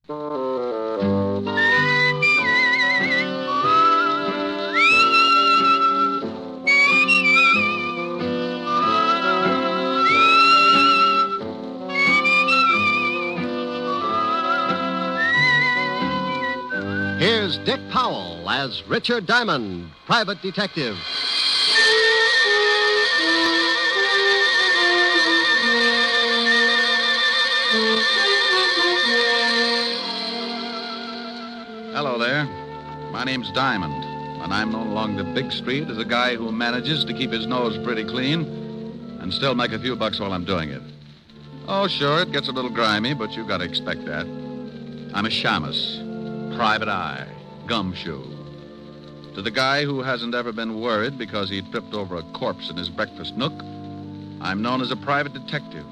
Here's Dick Powell as Richard Diamond, private detective. Hello there. My name's Diamond, and I'm known along the big street as a guy who manages to keep his nose pretty clean and still make a few bucks while I'm doing it. Oh, sure, it gets a little grimy, but you gotta expect that. I'm a shamus, private eye, gumshoe. To the guy who hasn't ever been worried because he tripped over a corpse in his breakfast nook, I'm known as a private detective.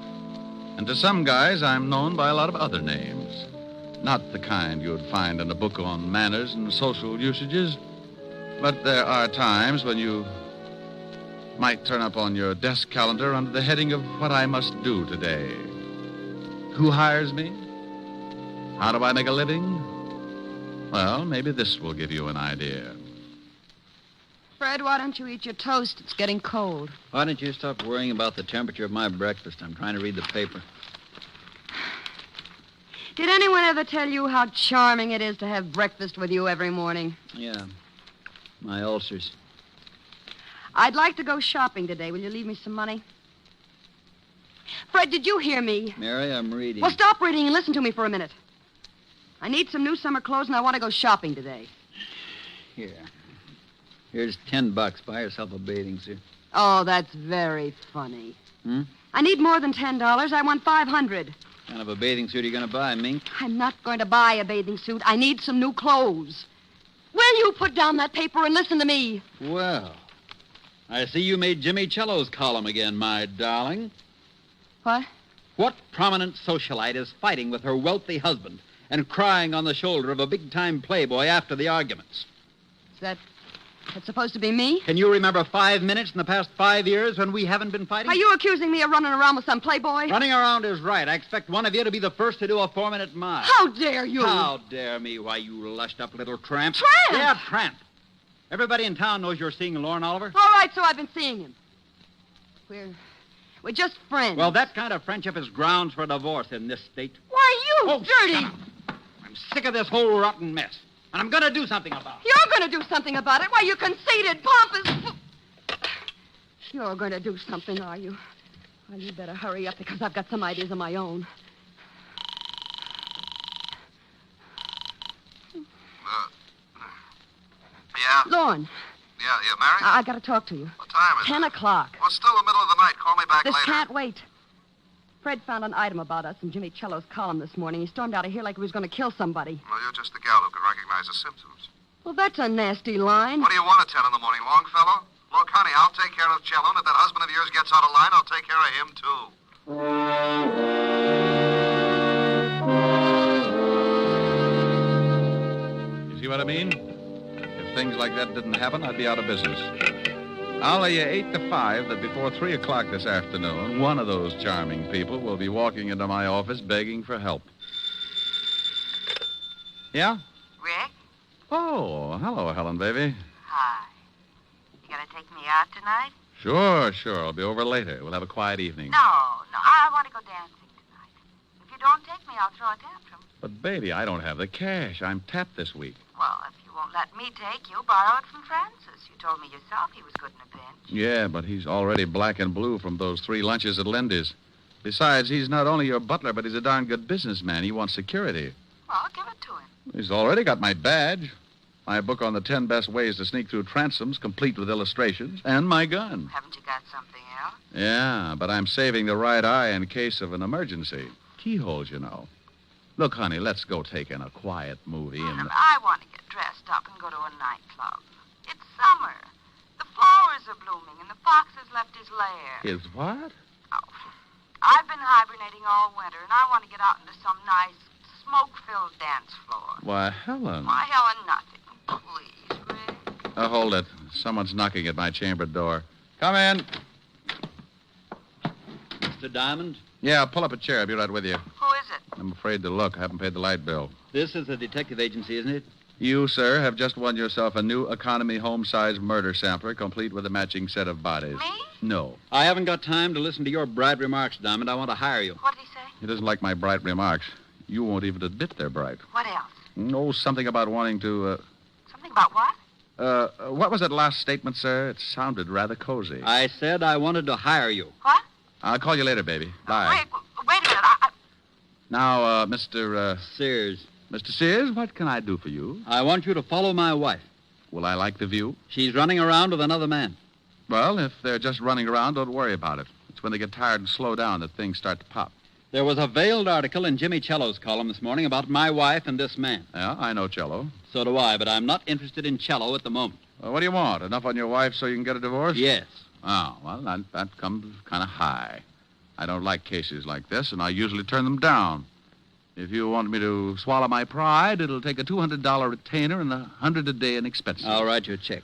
And to some guys, I'm known by a lot of other names. Not the kind you'd find in a book on manners and social usages, but there are times when you might turn up on your desk calendar under the heading of what I must do today. Who hires me? How do I make a living? Well, maybe this will give you an idea. Fred, why don't you eat your toast? It's getting cold. Why don't you stop worrying about the temperature of my breakfast? I'm trying to read the paper. Did anyone ever tell you how charming it is to have breakfast with you every morning? Yeah, my ulcers. I'd like to go shopping today. Will you leave me some money? Fred, did you hear me? Mary, I'm reading. Well, stop reading and listen to me for a minute. I need some new summer clothes, and I want to go shopping today. Here. Here's $10. Buy yourself a bathing suit. Oh, that's very funny. Hmm? I need more than $10. I want $500. What kind of a bathing suit are you going to buy, Mink? I'm not going to buy a bathing suit. I need some new clothes. Will you put down that paper and listen to me? Well, I see you made Jimmy Cello's column again, my darling. What? What prominent socialite is fighting with her wealthy husband and crying on the shoulder of a big-time playboy after the arguments? Is that's supposed to be me? Can you remember 5 minutes in the past 5 years when we haven't been fighting? Are you accusing me of running around with some playboy? Running around is right. I expect one of you to be the first to do a 4-minute mile. How dare you? How dare me? Why, you lushed-up little tramp. Tramp? Yeah, tramp. Everybody in town knows you're seeing Lorne Oliver. All right, so I've been seeing him. We're just friends. Well, that kind of friendship is grounds for divorce in this state. Why, you dirty... Shut up. I'm sick of this whole rotten mess, and I'm going to do something about it. You're going to do something about it? Why, you conceited, pompous... You're going to do something, are you? Well, you better hurry up, because I've got some ideas of my own. Yeah? Lorne. Yeah, you married? I got to talk to you. What time is 10 it? o'clock. Well, it's still the middle of the night. Call me back This later. can't wait. Fred found an item about us in Jimmy Cello's column this morning. He stormed out of here like he was going to kill somebody. Well, you're just the gal who can recognize the symptoms. Well, that's a nasty line. What do you want at 10 in the morning, Longfellow? Look, honey, I'll take care of Cello, and if that husband of yours gets out of line, I'll take care of him, too. You see what I mean? If things like that didn't happen, I'd be out of business. I'll lay you 8 to 5 that before 3 o'clock this afternoon, one of those charming people will be walking into my office begging for help. Yeah? Rick? Oh, hello, Helen, baby. Hi. You gonna take me out tonight? Sure. I'll be over later. We'll have a quiet evening. No. I want to go dancing tonight. If you don't take me, I'll throw a tantrum. But, baby, I don't have the cash. I'm tapped this week. Well, if you won't let me take you, borrow it from Francis. You told me yourself he was good in a pinch. Yeah, but he's already black and blue from those 3 lunches at Lindy's. Besides, he's not only your butler, but he's a darn good businessman. He wants security. Well, give it to him. He's already got my badge, my book on the 10 best ways to sneak through transoms, complete with illustrations, and my gun. Haven't you got something else? Yeah, but I'm saving the right eye in case of an emergency. Keyholes, you know. Look, honey, let's go take in a quiet movie and... I want to get dressed up and go to a nightclub. It's summer. The flowers are blooming, and the fox has left his lair. His what? Oh, I've been hibernating all winter, and I want to get out into some nice, smoke-filled dance floor. Why, Helen. Why, Helen, nothing. Please, Rick. Hold it. Someone's knocking at my chamber door. Come in. Mr. Diamond? Yeah, pull up a chair. I'll be right with you. Who is it? I'm afraid to look. I haven't paid the light bill. This is a detective agency, isn't it? You, sir, have just won yourself a new economy home-size murder sampler, complete with a matching set of bodies. Me? No. I haven't got time to listen to your bright remarks, Diamond. I want to hire you. What did he say? He doesn't like my bright remarks. You won't even admit they're bright. What else? No, something about wanting to, Something about what? what was that last statement, sir? It sounded rather cozy. I said I wanted to hire you. What? I'll call you later, baby. Bye. Wait a minute. Now, Mr. Sears, Mr. Sears, what can I do for you? I want you to follow my wife. Will I like the view? She's running around with another man. Well, if they're just running around, don't worry about it. It's when they get tired and slow down that things start to pop. There was a veiled article in Jimmy Cello's column this morning about my wife and this man. Yeah, I know Cello. So do I, but I'm not interested in Cello at the moment. Well, what do you want? Enough on your wife so you can get a divorce? Yes. Oh, well, that comes kind of high. I don't like cases like this, and I usually turn them down. If you want me to swallow my pride, it'll take a $200 retainer and $100 a day in expenses. I'll write you a check.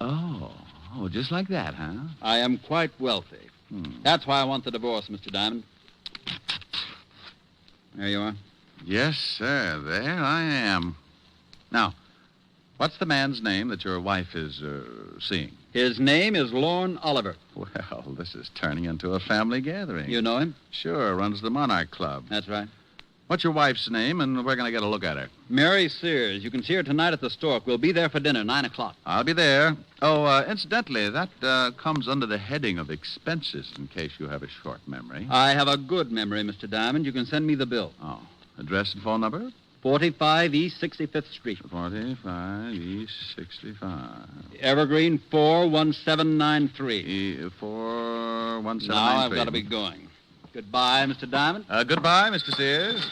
Oh, just like that, huh? I am quite wealthy. That's why I want the divorce, Mr. Diamond. There you are. Yes, sir. There I am. Now, what's the man's name that your wife is seeing? His name is Lorne Oliver. Well, this is turning into a family gathering. You know him? Sure, runs the Monarch Club. That's right. What's your wife's name, and we're going to get a look at her? Mary Sears. You can see her tonight at the Stork. We'll be there for dinner, 9 o'clock. I'll be there. Oh, incidentally, that comes under the heading of expenses, in case you have a short memory. I have a good memory, Mr. Diamond. You can send me the bill. Oh, address and phone number? 45 East 65th Street. 45 East 65. Evergreen 41793. 41793. Now I've got to be going. Goodbye, Mr. Diamond. Goodbye, Mr. Sears.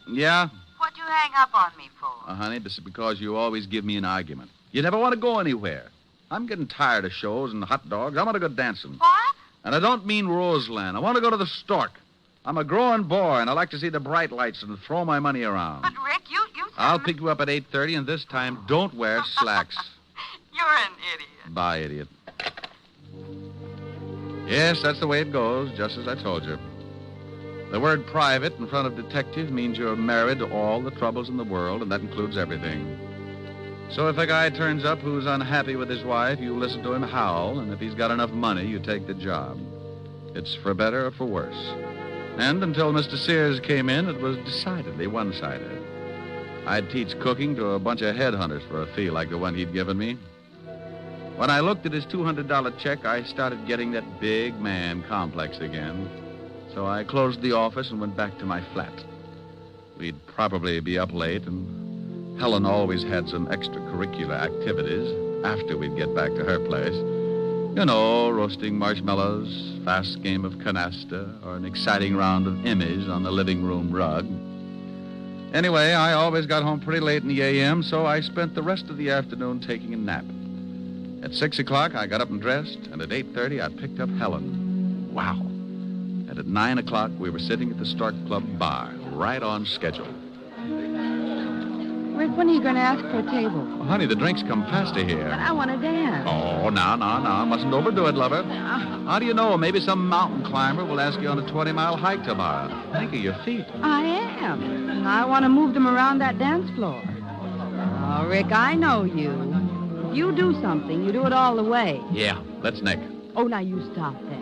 Yeah? What'd you hang up on me for? Honey, this is because you always give me an argument. You never want to go anywhere. I'm getting tired of shows and hot dogs. I want to go dancing. What? And I don't mean Roseland. I want to go to the Stork. I'm a growing boy, and I like to see the bright lights and throw my money around. But, Rick, you said... I'll pick you up at 8:30, and this time, don't wear slacks. You're an idiot. Bye, idiot. Yes, that's the way it goes, just as I told you. The word private in front of detective means you're married to all the troubles in the world, and that includes everything. So if a guy turns up who's unhappy with his wife, you listen to him howl, and if he's got enough money, you take the job. It's for better or for worse. And until Mr. Sears came in, it was decidedly one-sided. I'd teach cooking to a bunch of headhunters for a fee like the one he'd given me. When I looked at his $200 check, I started getting that big man complex again. So I closed the office and went back to my flat. We'd probably be up late, and Helen always had some extracurricular activities after we'd get back to her place. You know, roasting marshmallows, fast game of canasta, or an exciting round of Emmys on the living room rug. Anyway, I always got home pretty late in the a.m., so I spent the rest of the afternoon taking a nap. At 6 o'clock, I got up and dressed, and at 8:30, I picked up Helen. Wow. And at 9 o'clock, we were sitting at the Stork Club bar, right on schedule. Rick, when are you going to ask for a table? Well, honey, the drinks come faster here. But I want to dance. Oh, no. Mustn't overdo it, lover. How do you know? Maybe some mountain climber will ask you on a 20-mile hike tomorrow. Think of your feet. I am. And I want to move them around that dance floor. Oh, Rick, I know you. If you do something, you do it all the way. Yeah, let's nick. Oh, now you stop that.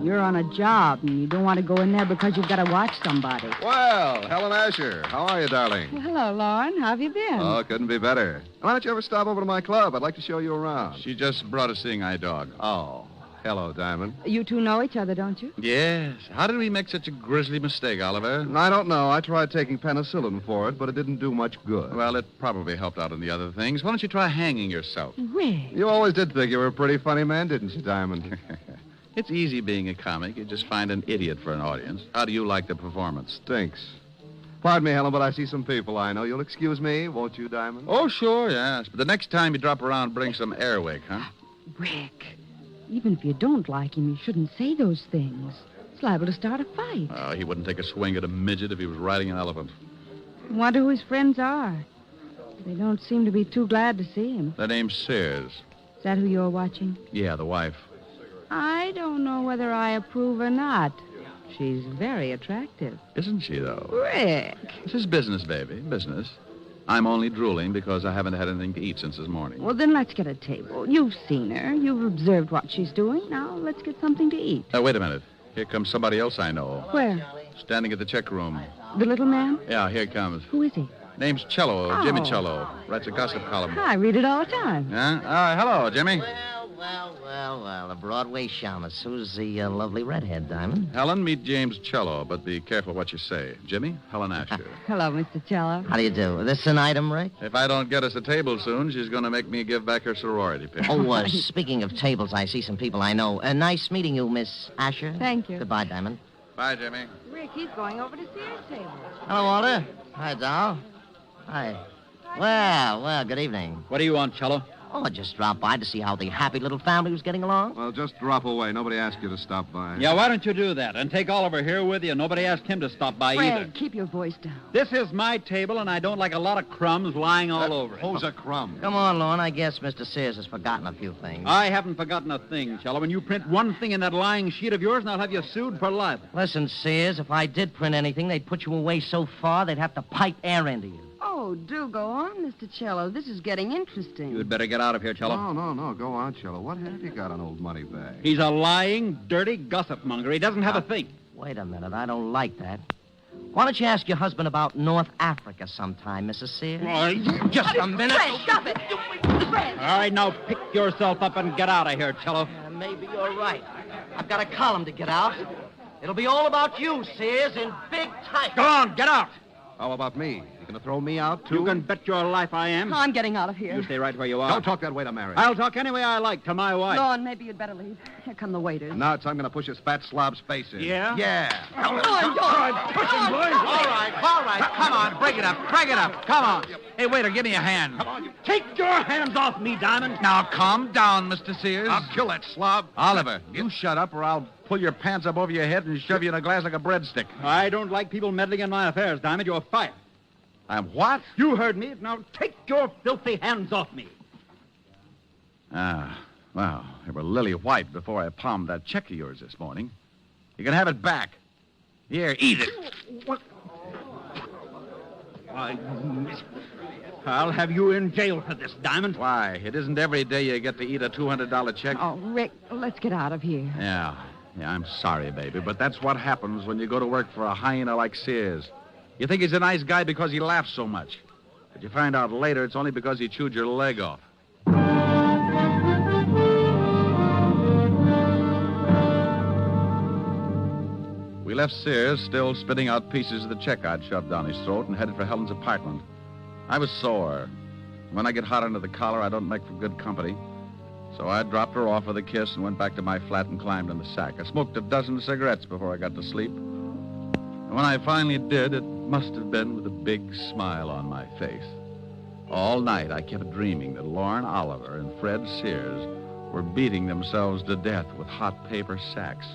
You're on a job, and you don't want to go in there because you've got to watch somebody. Well, Helen Asher, how are you, darling? Well, hello, Lauren. How have you been? Oh, couldn't be better. Why don't you ever stop over to my club? I'd like to show you around. She just brought a seeing-eye dog. Oh, hello, Diamond. You two know each other, don't you? Yes. How did we make such a grisly mistake, Oliver? I don't know. I tried taking penicillin for it, but it didn't do much good. Well, it probably helped out in the other things. Why don't you try hanging yourself? Rick. You always did think you were a pretty funny man, didn't you, Diamond? It's easy being a comic. You just find an idiot for an audience. How do you like the performance? Stinks. Pardon me, Helen, but I see some people I know. You'll excuse me, won't you, Diamond? Oh, sure, yes. But the next time you drop around, bring some airwick, huh? Rick, even if you don't like him, you shouldn't say those things. It's liable to start a fight. Oh, he wouldn't take a swing at a midget if he was riding an elephant. I wonder who his friends are. They don't seem to be too glad to see him. Their name's Sears. Is that who you're watching? Yeah, the wife. I don't know whether I approve or not. She's very attractive. Isn't she, though? Rick. This is business, baby. Business. I'm only drooling because I haven't had anything to eat since this morning. Well, then let's get a table. You've seen her. You've observed what she's doing. Now let's get something to eat. Wait a minute. Here comes somebody else I know. Where? Standing at the check room. The little man? Yeah, here he comes. Who is he? Name's Cello, Oh. Jimmy Cello. Writes a gossip column. I read it all the time. Yeah? Hello, Jimmy. Well, a Broadway shamus. Who's the lovely redhead, Diamond? Helen, meet James Cello, but be careful what you say. Jimmy, Helen Asher. Hello, Mr. Cello. How do you do? This an item, Rick? If I don't get us a table soon, she's going to make me give back her sorority pin. Oh, speaking of tables, I see some people I know. Nice meeting you, Miss Asher. Thank you. Goodbye, Diamond. Bye, Jimmy. Rick, he's going over to Sears' table. Hello, Walter. Hi, Doll. Hi. Well, good evening. What do you want, Cello? Oh, I just dropped by to see how the happy little family was getting along. Well, just drop away. Nobody asked you to stop by. Yeah, why don't you do that? And take Oliver here with you. Nobody asked him to stop by either. Fred, keep your voice down. This is my table, and I don't like a lot of crumbs lying all over it. Who's a crumb? Come on, Lorne. I guess Mr. Sears has forgotten a few things. I haven't forgotten a thing, Cello. When you print one thing in that lying sheet of yours, and I'll have you sued for libel. Listen, Sears, if I did print anything, they'd put you away so far they'd have to pipe air into you. Oh, do go on, Mr. Cello. This is getting interesting. You'd better get out of here, Cello. No. Go on, Cello. What have you got on old Moneybag? He's a lying, dirty gossip monger. He doesn't have a thing. Wait a minute. I don't like that. Why don't you ask your husband about North Africa sometime, Mrs. Sears? Just a minute. Fred, stop it. Fred. All right, now pick yourself up and get out of here, Cello. Maybe you're right. I've got a column to get out. It'll be all about you, Sears, in big type. Go on, get out. How about me? You gonna throw me out, too? You can bet your life I am. I'm getting out of here. You stay right where you are. Don't talk that way to Mary. I'll talk any way I like to my wife. Lorne, maybe you'd better leave. Here come the waiters. Nuts, I'm gonna push his fat slob's face in. Yeah? Yeah. Lorne, don't. All right. Come on. Break it up. Come on. Hey, waiter, give me a hand. Take your hands off me, Diamond. Now, calm down, Mr. Sears. I'll kill that slob. Oliver, you shut up or I'll pull your pants up over your head and shove you in a glass like a breadstick. I don't like people meddling in my affairs, Diamond. You're fired. I'm what? You heard me. Now take your filthy hands off me. Well, they were lily white before I palmed that check of yours this morning. You can have it back. Here, eat it. What? I'll have you in jail for this, Diamond. Why? It isn't every day you get to eat a $200 check. Oh, Rick, let's get out of here. Yeah, I'm sorry, baby, but that's what happens when you go to work for a hyena like Sears. You think he's a nice guy because he laughs so much. But you find out later it's only because he chewed your leg off. We left Sears still spitting out pieces of the check I'd shoved down his throat and headed for Helen's apartment. I was sore. When I get hot under the collar, I don't make for good company. So I dropped her off with a kiss and went back to my flat and climbed in the sack. I smoked a dozen cigarettes before I got to sleep. And when I finally did, it must have been with a big smile on my face. All night I kept dreaming that Lorne Oliver and Fred Sears were beating themselves to death with hot paper sacks.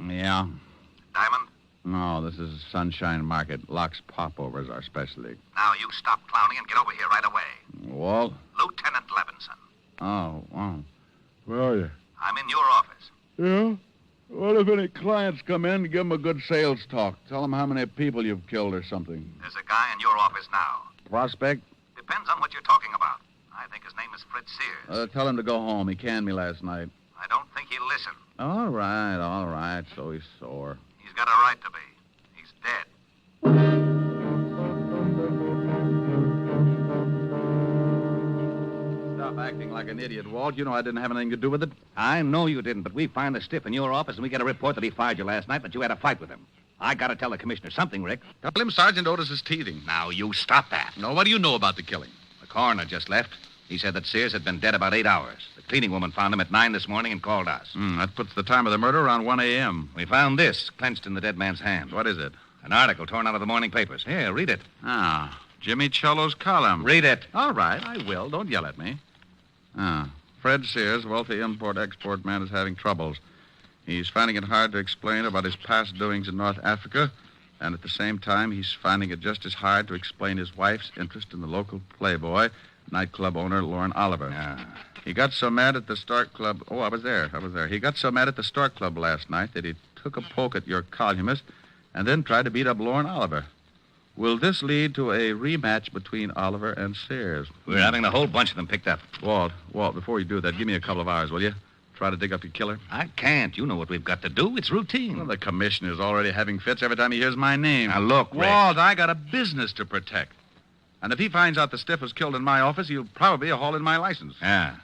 Yeah. Diamond, No, this is Sunshine Market. Locks Popovers our specialty. now you stop clowning and get over here right away. Walt? Lieutenant Levinson, Oh. Where are you? I'm in your office. Yeah? What if any clients come in? Give them a good sales talk. Tell them how many people you've killed or something. There's a guy in your office now. Prospect? Depends on what you're talking about. I think his name is Fred Sears. Tell him to go home. He canned me last night. I don't think he'll listen. All right. So he's sore. He's got a right to be. He's dead. Stop acting like an idiot, Walt. You know I didn't have anything to do with it. I know you didn't, but we find the stiff in your office, and we get a report that he fired you last night, that you had a fight with him. I gotta tell the commissioner something, Rick. Tell him Sergeant Otis is teething. Now, you stop that. No, what do you know about the killing? The coroner just left. He said that Sears had been dead about 8 hours. The cleaning woman found him at 9 this morning and called us. That puts the time of the murder around 1 a.m. We found this clenched in the dead man's hand. What is it? An article torn out of the morning papers. Here, read it. Jimmy Cello's column. Read it. All right, I will. Don't yell at me. Fred Sears, wealthy import-export man, is having troubles. He's finding it hard to explain about his past doings in North Africa, and at the same time, he's finding it just as hard to explain his wife's interest in the local playboy, nightclub owner Lorne Oliver. Yeah. He got so mad at the Stork Club... Oh, I was there. He got so mad at the Stork Club last night that he took a poke at your columnist and then tried to beat up Lorne Oliver. Will this lead to a rematch between Oliver and Sears? We're having the whole bunch of them picked up. Walt, before you do that, give me a couple of hours, will you? Try to dig up your killer. I can't. You know what we've got to do. It's routine. Well, the commissioner's already having fits every time he hears my name. Now, look, Rick. Walt, I got a business to protect. And if he finds out the stiff was killed in my office, he'll probably haul in my license. Yeah.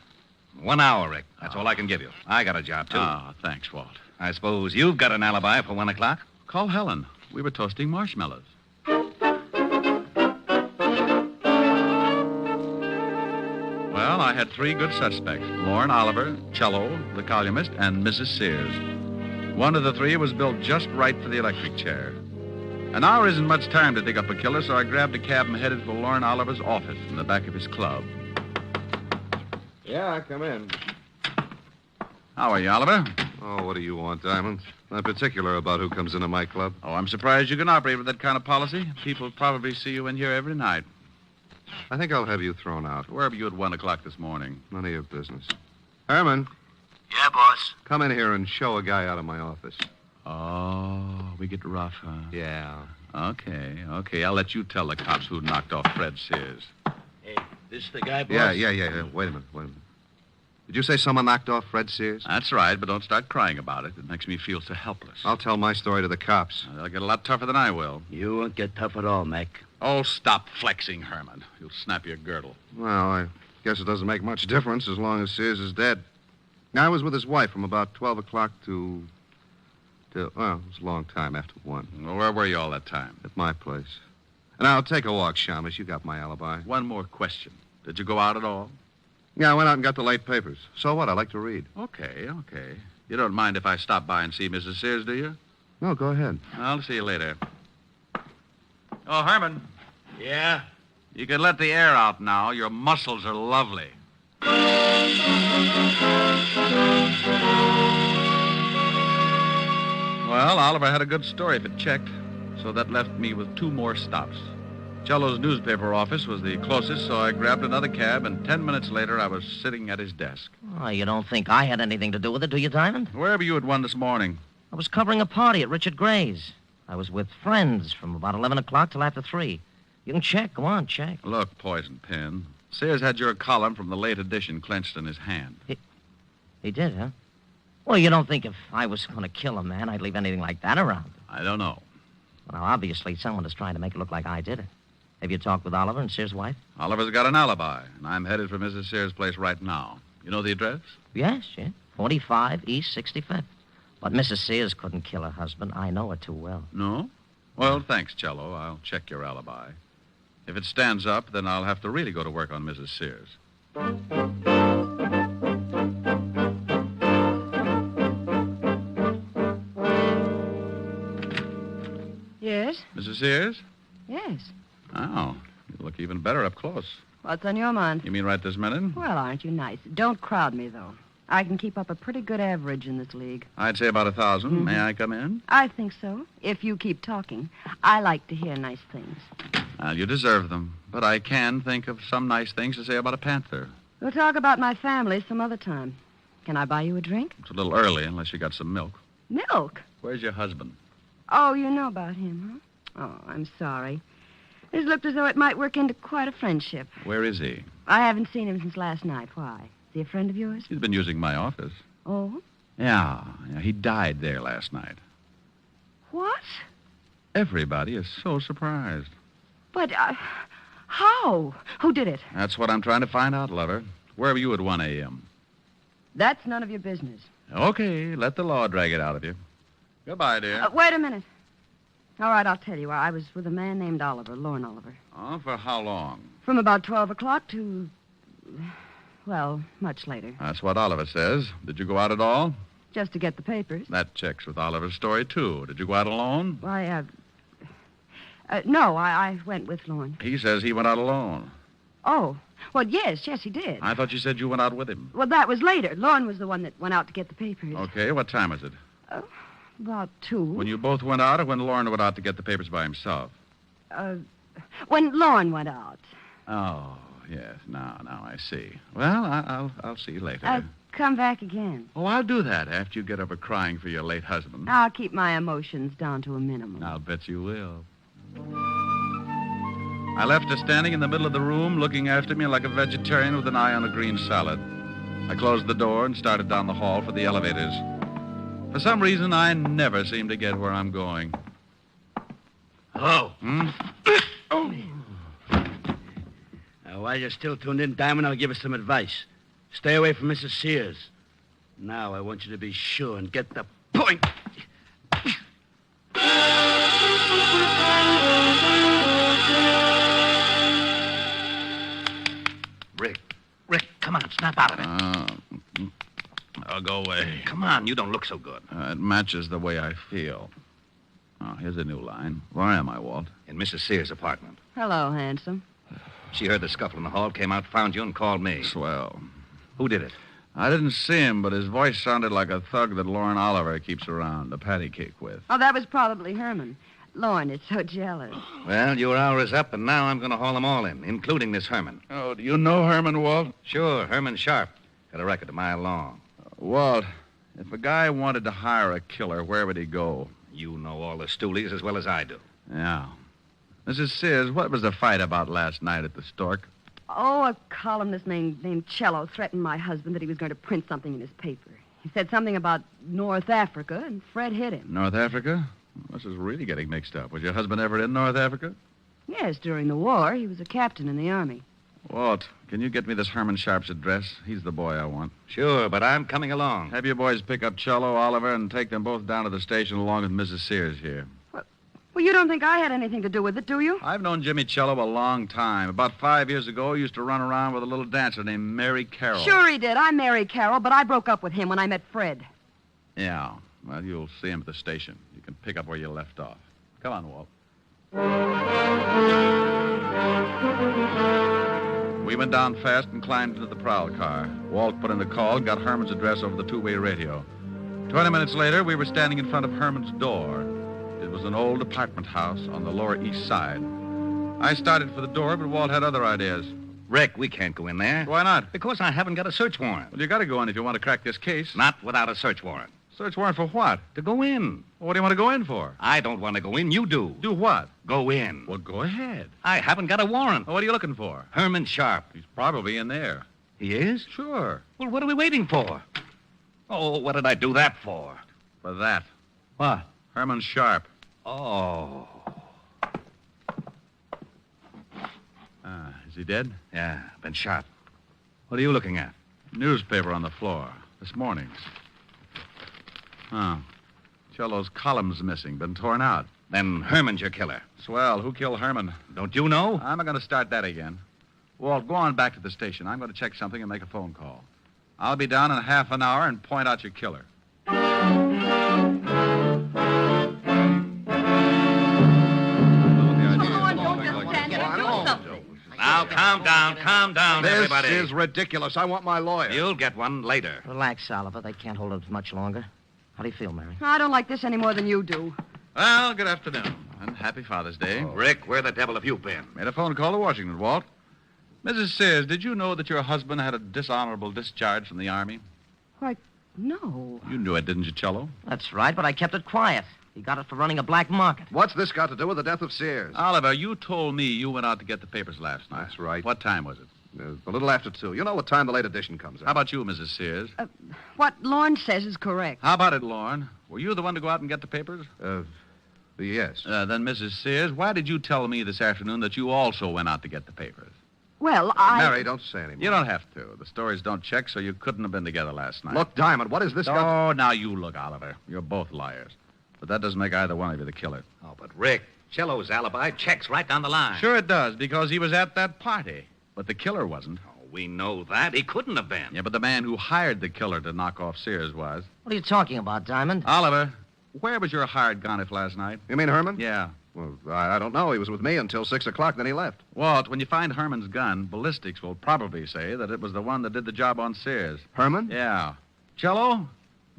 1 hour, Rick. That's all I can give you. I got a job, too. Ah, thanks, Walt. I suppose you've got an alibi for 1 o'clock? Call Helen. We were toasting marshmallows. Well, I had 3 good suspects. Lorne Oliver, Cello, the columnist, and Mrs. Sears. One of the 3 was built just right for the electric chair. An hour isn't much time to dig up a killer, so I grabbed a cab and headed for Lorne Oliver's office in the back of his club. Yeah, come in. How are you, Oliver? Oh, what do you want, Diamond? Not particular about who comes into my club. Oh, I'm surprised you can operate with that kind of policy. People probably see you in here every night. I think I'll have you thrown out. Where were you at 1 o'clock this morning? None of your business. Herman, Yeah, boss. come in here and show a guy out of my office. Oh, we get rough, huh? Yeah. Okay. I'll let you tell the cops who knocked off Fred Sears. Hey, this the guy, boss? Yeah. Wait a minute. Did you say someone knocked off Fred Sears? That's right, but don't start crying about it. It makes me feel so helpless. I'll tell my story to the cops. They'll get a lot tougher than I will. You won't get tough at all, Mac. Oh, stop flexing, Herman. You'll snap your girdle. Well, I guess it doesn't make much difference as long as Sears is dead. I was with his wife from about 12 o'clock to well, it was a long time after 1. Well, where were you all that time? At my place. Now, take a walk, Shamus. You got my alibi. One more question. Did you go out at all? Yeah, I went out and got the late papers. So what? I like to read. Okay. You don't mind if I stop by and see Mrs. Sears, do you? No, go ahead. I'll see you later. Oh, Herman, Yeah? you can let the air out now. Your muscles are lovely. Well, Oliver had a good story if it checked, so that left me with 2 more stops. Cello's newspaper office was the closest, so I grabbed another cab, and 10 minutes later, I was sitting at his desk. Oh, you don't think I had anything to do with it, do you, Diamond? Where were you at 1 this morning? I was covering a party at Richard Gray's. I was with friends from about 11 o'clock till after 3. You can check. Go on, check. Look, Poison Pin. Sears had your column from the late edition clenched in his hand. He did, huh? Well, you don't think if I was going to kill a man, I'd leave anything like that around? I don't know. Well, obviously, someone is trying to make it look like I did it. Have you talked with Oliver and Sears' wife? Oliver's got an alibi, and I'm headed for Mrs. Sears' place right now. You know the address? Yes. 45 East 65th. But Mrs. Sears couldn't kill her husband. I know her too well. No? Well, thanks, Cello. I'll check your alibi. If it stands up, then I'll have to really go to work on Mrs. Sears. Yes? Mrs. Sears? Yes. Oh, you look even better up close. What's on your mind? You mean right this minute? Well, aren't you nice? Don't crowd me, though. I can keep up a pretty good average in this league. I'd say about 1,000. Mhm. May I come in? I think so, if you keep talking. I like to hear nice things. Well, you deserve them. But I can think of some nice things to say about a panther. We'll talk about my family some other time. Can I buy you a drink? It's a little early, unless you got some milk. Milk? Where's your husband? Oh, you know about him, huh? Oh, I'm sorry. This looked as though it might work into quite a friendship. Where is he? I haven't seen him since last night. Why? Is he a friend of yours? He's been using my office. Oh? Yeah, he died there last night. What? Everybody is so surprised. But, how? Who did it? That's what I'm trying to find out, lover. Where were you at 1 a.m.? That's none of your business. Okay, let the law drag it out of you. Goodbye, dear. Wait a minute. All right, I'll tell you. I was with a man named Oliver, Lorne Oliver. Oh, for how long? From about 12 o'clock to, well, much later. That's what Oliver says. Did you go out at all? Just to get the papers. That checks with Oliver's story, too. Did you go out alone? Why, no, I went with Lorne. He says he went out alone. Oh, well, yes, he did. I thought you said you went out with him. Well, that was later. Lorne was the one that went out to get the papers. Okay, what time was it? About 2. When you both went out or when Lorne went out to get the papers by himself? When Lorne went out. Oh, yes. Now I see. Well, I'll see you later. Come back again. Oh, I'll do that after you get over crying for your late husband. I'll keep my emotions down to a minimum. I'll bet you will. I left her standing in the middle of the room, looking after me like a vegetarian with an eye on a green salad. I closed the door and started down the hall for the elevators. For some reason, I never seem to get where I'm going. Hello. Oh. While you're still tuned in, Diamond, I'll give you some advice. Stay away from Mrs. Sears. Now I want you to be sure and get the point. Rick, come on, snap out of it. I'll go away. Come on, you don't look so good. It matches the way I feel. Oh, here's a new line. Where am I, Walt? In Mrs. Sears' apartment. Hello, handsome. She heard the scuffle in the hall, came out, found you, and called me. Swell. Who did it? I didn't see him, but his voice sounded like a thug that Lorne Oliver keeps around, a patty cake with. Oh, that was probably Herman. Lorne is so jealous. Well, your hour is up, and now I'm going to haul them all in, including this Herman. Oh, do you know Herman, Walt? Sure, Herman Sharp. Got a record a mile long. Walt, if a guy wanted to hire a killer, where would he go? You know all the stoolies as well as I do. Yeah. Mrs. Sears, what was the fight about last night at the Stork? Oh, a columnist named Cello threatened my husband that he was going to print something in his paper. He said something about North Africa, and Fred hit him. North Africa? This is really getting mixed up. Was your husband ever in North Africa? Yes, during the war. He was a captain in the Army. Walt, can you get me this Herman Sharp's address? He's the boy I want. Sure, but I'm coming along. Have your boys pick up Cello, Oliver, and take them both down to the station along with Mrs. Sears here. Well, you don't think I had anything to do with it, do you? I've known Jimmy Cello a long time. About 5 years ago, he used to run around with a little dancer named Mary Carroll. Sure he did. I married Carol, but I broke up with him when I met Fred. Yeah. Well, you'll see him at the station. You can pick up where you left off. Come on, Walt. We went down fast and climbed into the prowl car. Walt put in a call and got Herman's address over the two-way radio. 20 minutes later, we were standing in front of Herman's door. It was an old apartment house on the Lower East Side. I started for the door, but Walt had other ideas. Rick, we can't go in there. Why not? Because I haven't got a search warrant. Well, you got to go in if you want to crack this case. Not without a search warrant. Search warrant for what? To go in. Well, what do you want to go in for? I don't want to go in. You do. Do what? Go in. Well, go ahead. I haven't got a warrant. Well, what are you looking for? Herman Sharp. He's probably in there. He is? Sure. Well, what are we waiting for? Oh, what did I do that for? For that. What? Herman Sharp. Oh. Is he dead? Yeah, been shot. What are you looking at? Newspaper on the floor. This morning's. Oh. Cello's column's missing. Been torn out. Then Herman's your killer. Swell. Who killed Herman? Don't you know? I'm not going to start that again. Walt, go on back to the station. I'm going to check something and make a phone call. I'll be down in half an hour and point out your killer. Now, calm down, everybody. This is ridiculous. I want my lawyer. You'll get one later. Relax, Oliver. They can't hold us much longer. How do you feel, Mary? I don't like this any more than you do. Well, good afternoon, and happy Father's Day. Rick, where the devil have you been? Made a phone call to Washington, Walt. Mrs. Sears, did you know that your husband had a dishonorable discharge from the Army? Why, no. You knew it, didn't you, Cello? That's right, but I kept it quiet. He got it for running a black market. What's this got to do with the death of Sears? Oliver, you told me you went out to get the papers last night. That's right. What time was it? A little after 2. You know what time the late edition comes out. How about you, Mrs. Sears? What Lorne says is correct. How about it, Lorne? Were you the one to go out and get the papers? Yes. Then, Mrs. Sears, why did you tell me this afternoon that you also went out to get the papers? Well, Mary, don't say anymore. You don't have to. The stories don't check, so you couldn't have been together last night. Look, Diamond, what is this got... Oh, now you look, Oliver. You're both liars. But that doesn't make either one of you the killer. Oh, but Rick, Cello's alibi checks right down the line. Sure it does, because he was at that party. But the killer wasn't. Oh, we know that. He couldn't have been. Yeah, but the man who hired the killer to knock off Sears was. What are you talking about, Diamond? Oliver, where was your hired gun if last night? You mean Herman? Yeah. Well, I don't know. He was with me until 6 o'clock, then he left. Walt, when you find Herman's gun, ballistics will probably say that it was the one that did the job on Sears. Herman? Yeah. Cello,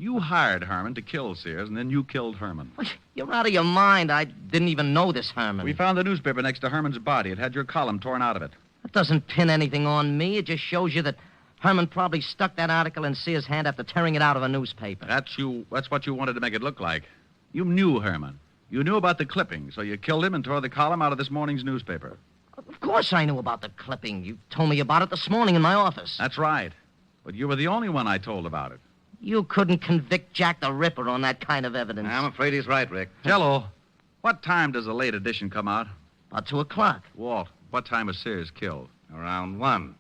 You hired Herman to kill Sears, and then you killed Herman. You're out of your mind. I didn't even know this Herman. We found the newspaper next to Herman's body. It had your column torn out of it. That doesn't pin anything on me. It just shows you that Herman probably stuck that article in Sears' hand after tearing it out of a newspaper. That's what you wanted to make it look like. You knew Herman. You knew about the clipping, so you killed him and tore the column out of this morning's newspaper. Of course I knew about the clipping. You told me about it this morning in my office. That's right. But you were the only one I told about it. You couldn't convict Jack the Ripper on that kind of evidence. I'm afraid he's right, Rick. Jello, what time does the late edition come out? About 2 o'clock. Walt, what time was Sears killed? Around 1.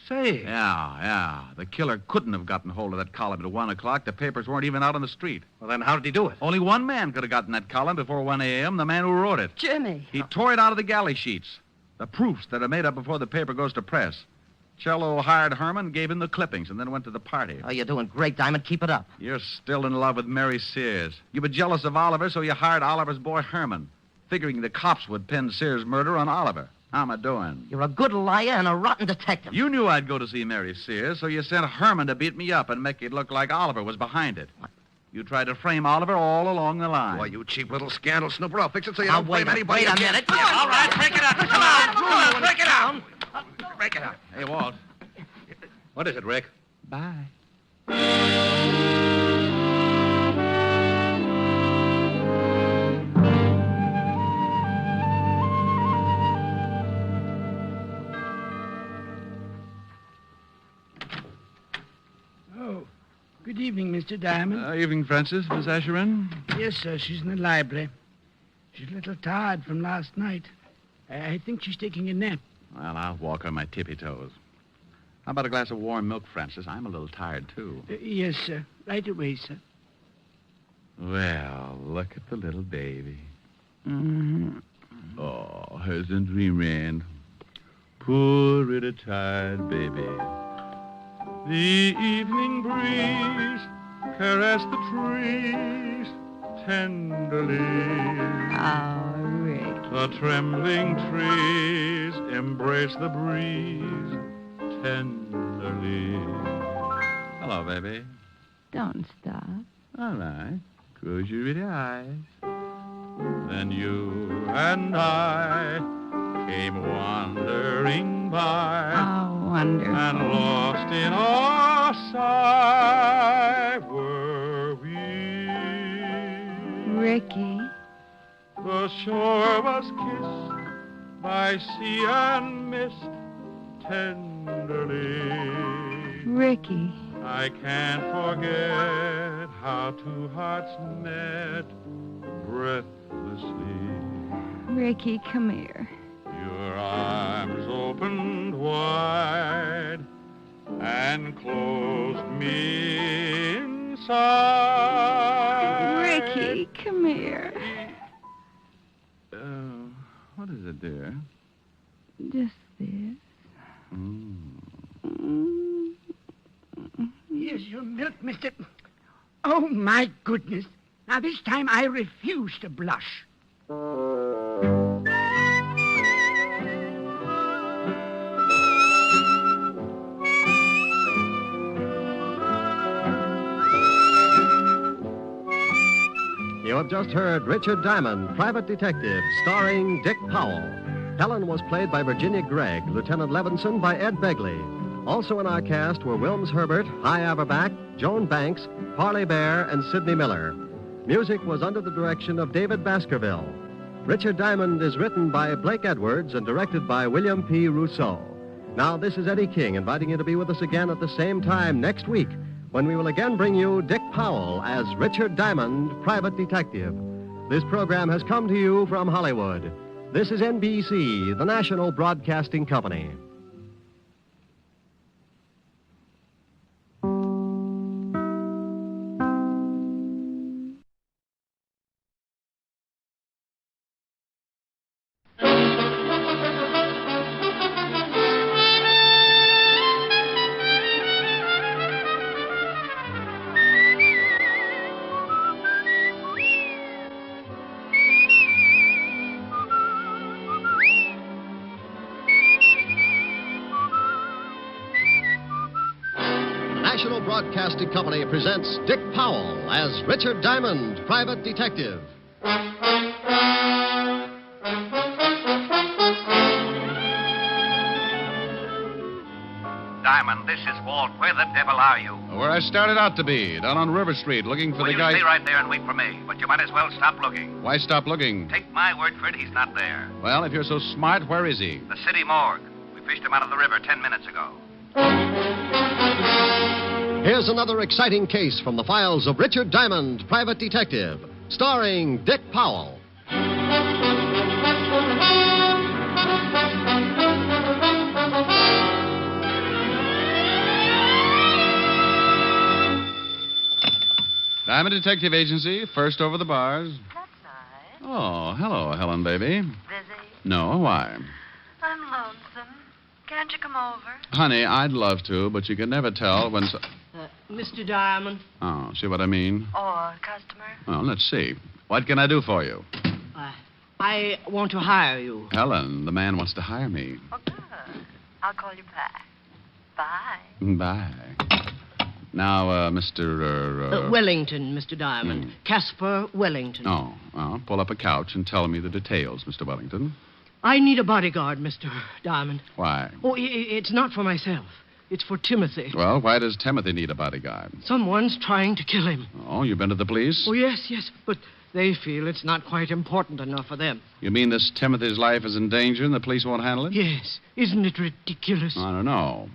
Say. Yeah. The killer couldn't have gotten hold of that column at 1 o'clock. The papers weren't even out on the street. Well, then how did he do it? Only one man could have gotten that column before 1 a.m., the man who wrote it. Jimmy. He tore it out of the galley sheets. The proofs that are made up before the paper goes to press. Cello hired Herman, gave him the clippings, and then went to the party. Oh, you're doing great, Diamond. Keep it up. You're still in love with Mary Sears. You were jealous of Oliver, so you hired Oliver's boy Herman, figuring the cops would pin Sears' murder on Oliver. How am I doing? You're a good liar and a rotten detective. You knew I'd go to see Mary Sears, so you sent Herman to beat me up and make it look like Oliver was behind it. What? You tried to frame Oliver all along the line. Why, you cheap little scandal snooper. I'll fix it so you Now, don't wait blame anybody. Wait a again. minute. All right, break it up. Come on, break it out. Break it up. Hey, Walt. What is it, Rick? Bye. Oh, good evening, Mr. Diamond. Evening, Francis. Miss Asherin? Yes, sir, she's in the library. She's a little tired from last night. I think she's taking a nap. Well, I'll walk on my tippy toes. How about a glass of warm milk, Francis? I'm a little tired, too. Yes, sir. Right away, sir. Well, look at the little baby. Mm-hmm. Oh, hers in dreamland. Poor little tired baby. The evening breeze caressed the trees tenderly. Oh, Rick. The trembling trees embrace the breeze tenderly. Hello, baby. Don't stop. All right. Close your pretty eyes. Then you and I came wandering by. Oh, wonderful. And lost in our sigh were we. Ricky. The shore was kissed by sea and mist tenderly. Ricky. I can't forget how two hearts met breathlessly. Ricky, come here. Your arms opened wide and closed me inside. Ricky, come here. What is it, dear? Just this. Here's your milk, mister. Oh, my goodness. Now, this time I refuse to blush. You have just heard Richard Diamond, Private Detective, starring Dick Powell. Helen was played by Virginia Gregg, Lieutenant Levinson by Ed Begley. Also in our cast were Wilms Herbert, Hy Averback, Joan Banks, Parley Bear, and Sidney Miller. Music was under the direction of David Baskerville. Richard Diamond is written by Blake Edwards and directed by William P. Rousseau. Now, this is Eddie King inviting you to be with us again at the same time next week when we will again bring you Dick Powell as Richard Diamond, Private Detective. This program has come to you from Hollywood. This is NBC, the National Broadcasting Company. Broadcasting Company presents Dick Powell as Richard Diamond, private detective. Diamond, this is Walt. Where the devil are you? Where I started out to be, down on River Street, looking for Well, the you guy. stay right there and wait for me. But you might as well stop looking. Why stop looking? Take my word for it, he's not there. Well, if you're so smart, where is he? The city morgue. We fished him out of the river 10 minutes ago. Here's another exciting case from the files of Richard Diamond, private detective, starring Dick Powell. Diamond Detective Agency, first over the bars. That's nice. Oh, hello, Helen, baby. Busy? No, why? I'm lonesome. Can't you come over? Honey, I'd love to, but you can never tell when... Mr. Diamond, Oh, see what I mean? Or customer? Well, let's see. What can I do for you? I want to hire you. Helen, the man wants to hire me. Oh, good. I'll call you back. Bye. Bye. Now, Mr. Wellington, Mr. Diamond. Caspar Wellington. Oh, well, pull up a couch and tell me the details, Mr. Wellington. I need a bodyguard, Mr. Diamond. Why? Oh, it's not for myself. It's for Timothy. Well, why does Timothy need a bodyguard? Someone's trying to kill him. Oh, you've been to the police? Oh, yes, but they feel it's not quite important enough for them. You mean this Timothy's life is in danger and the police won't handle it? Yes. Isn't it ridiculous? I don't know.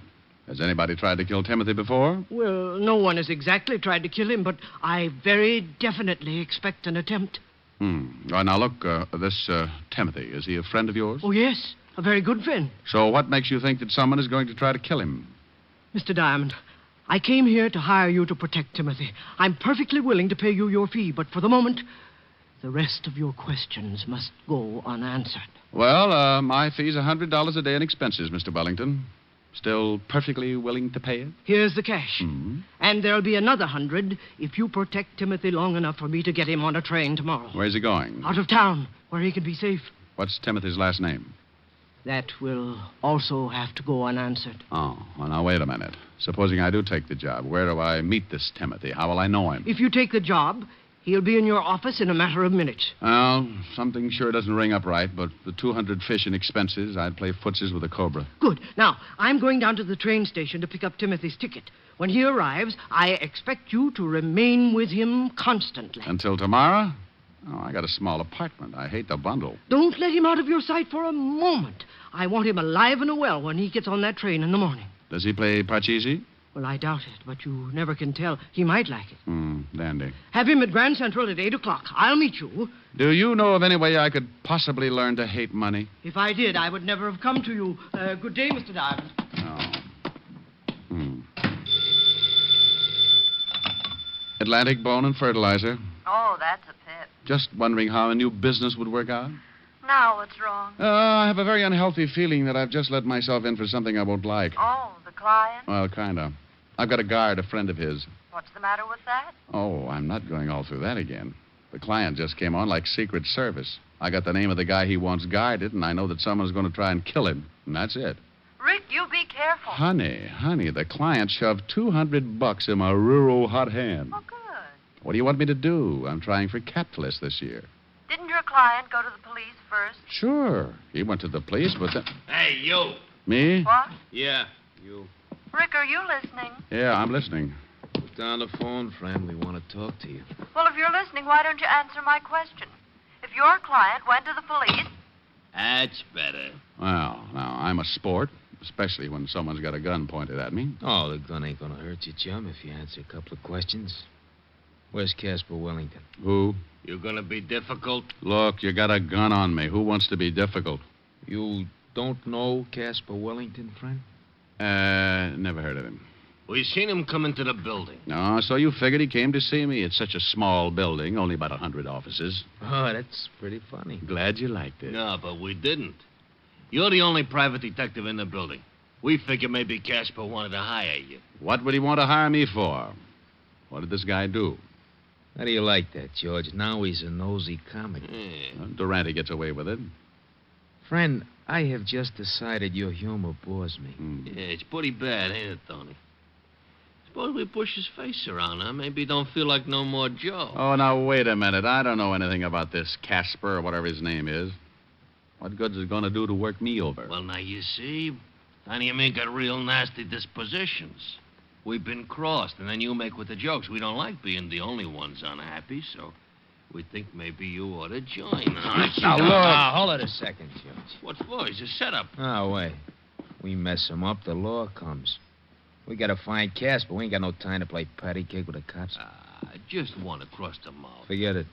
Has anybody tried to kill Timothy before? Well, no one has exactly tried to kill him, but I very definitely expect an attempt. Well, now, look, this Timothy, is he a friend of yours? Oh, yes. A very good friend. So what makes you think that someone is going to try to kill him? Mr. Diamond, I came here to hire you to protect Timothy. I'm perfectly willing to pay you your fee, but for the moment, the rest of your questions must go unanswered. Well, my fee's $100 a day in expenses, Mr. Wellington. Still perfectly willing to pay it? Here's the cash. Mm-hmm. And there'll be another 100 if you protect Timothy long enough for me to get him on a train tomorrow. Where's he going? Out of town, where he can be safe. What's Timothy's last name? That will also have to go unanswered. Oh, well, now, wait a minute. Supposing I do take the job, where do I meet this Timothy? How will I know him? If you take the job, he'll be in your office in a matter of minutes. Well, something sure doesn't ring up right, but the 200 fish in expenses, I'd play footsies with a cobra. Good. Now, I'm going down to the train station to pick up Timothy's ticket. When he arrives, I expect you to remain with him constantly. Until tomorrow? Oh, I got a small apartment. I hate to bundle. Don't let him out of your sight for a moment. I want him alive and well when he gets on that train in the morning. Does he play Parcheesi? Well, I doubt it, but you never can tell. He might like it. Dandy. Have him at Grand Central at 8 o'clock. I'll meet you. Do you know of any way I could possibly learn to hate money? If I did, I would never have come to you. Good day, Mr. Diamond. Atlantic Bone and Fertilizer. Oh, that's a pip. Just wondering how a new business would work out. Now what's wrong? I have a very unhealthy feeling that I've just let myself in for something I won't like. Oh, the client? Well, kind of. I've got a guard, a friend of his. What's the matter with that? Oh, I'm not going all through that again. The client just came on like Secret Service. I got the name of the guy he wants guarded, and I know that someone's going to try and kill him. And that's it. Rick, you be careful. Honey, the client shoved $200 in my rural hot hand. Oh, good. What do you want me to do? I'm trying for capitalist this year. Didn't your client go to the police first? Sure. He went to the police, but then... Hey, you. Me? What? Yeah, you. Rick, are you listening? Yeah, I'm listening. Put down the phone, friend. We want to talk to you. Well, if you're listening, why don't you answer my question? If your client went to the police... That's better. Well, now, I'm a sport, especially when someone's got a gun pointed at me. Oh, the gun ain't going to hurt you, chum, if you answer a couple of questions. Where's Caspar Wellington? Who? You're going to be difficult? Look, you got a gun on me. Who wants to be difficult? You don't know Caspar Wellington, friend? Never heard of him. We seen him come into the building. No, so you figured he came to see me. It's such a small building, only about 100 offices. Oh, that's pretty funny. Glad you liked it. No, but we didn't. You're the only private detective in the building. We figured maybe Caspar wanted to hire you. What would he want to hire me for? What did this guy do? How do you like that, George? Now he's a nosy comic. Well, Durante gets away with it. Friend, I have just decided your humor bores me. Yeah, it's pretty bad, ain't it, Tony? Suppose we push his face around, huh? Maybe he don't feel like no more Joe. Oh, now, wait a minute. I don't know anything about this Casper or whatever his name is. What good's it going to do to work me over? Well, now, you see, Tiny and me got real nasty dispositions. We've been crossed, and then you make with the jokes. We don't like being the only ones unhappy, so we think maybe you ought to join us. Now, look. Hold it a second, Judge. What for? He's a setup. Oh, wait. We mess him up, the law comes. We gotta find Casper. We ain't got no time to play patty cake with the cops. I just want to cross the mouth. Forget it.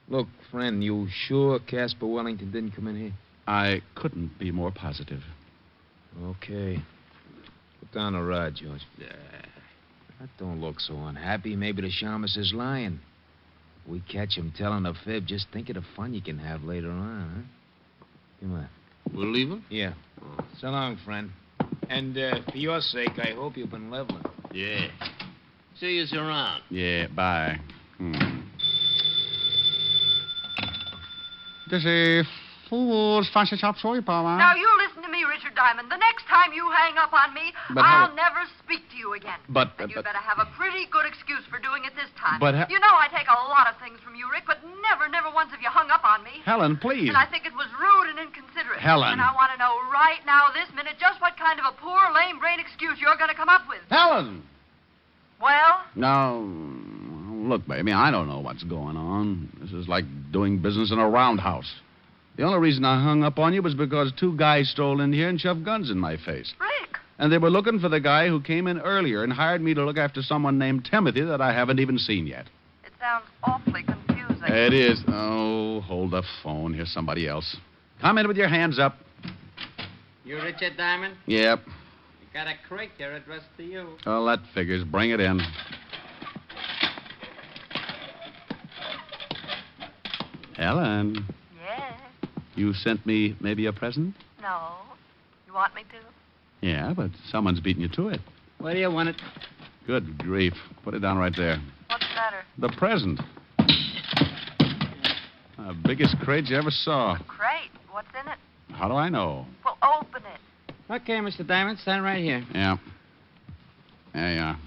Look, friend, you sure Casper Wellington didn't come in here? I couldn't be more positive. Okay. Put down the rod, George. That don't look so unhappy. Maybe the shamus is lying. If we catch him telling a fib, just think of the fun you can have later on, huh? Come on. We'll leave him? Yeah. So long, friend. And for your sake, I hope you've been leveling. Yeah. See you around. Yeah, bye. This is fool's fancy chop suey, Papa. Now, you listen to me, Richard Diamond. The next time you hang up on me, But I'll how- never speak to you again. And you better have a pretty good excuse for doing it this time. But you know I take a lot of things from you, Rick, but never once have you hung up on me. Helen, please. And I think it was rude and inconsiderate. Helen. And I want to know right now, this minute, just what kind of a poor, lame brain excuse you're going to come up with. Helen! Well? Now, look, baby, I don't know what's going on. This is like doing business in a roundhouse. The only reason I hung up on you was because two guys strolled in here and shoved guns in my face. Rick. And they were looking for the guy who came in earlier and hired me to look after someone named Timothy that I haven't even seen yet. It sounds awfully confusing. It is. Oh, hold the phone. Here's somebody else. Come in with your hands up. You Richard Diamond? Yep. You got a crate there addressed to you. Well, that figures. Bring it in. Helen. Yes. You sent me maybe a present? No. You want me to? Yeah, but someone's beaten you to it. Where do you want it? Good grief. Put it down right there. What's the matter? The present. The biggest crate you ever saw. Crate. What's in it? How do I know? Well, open it. Okay, Mr. Diamond, stand right here. Yeah. There you are.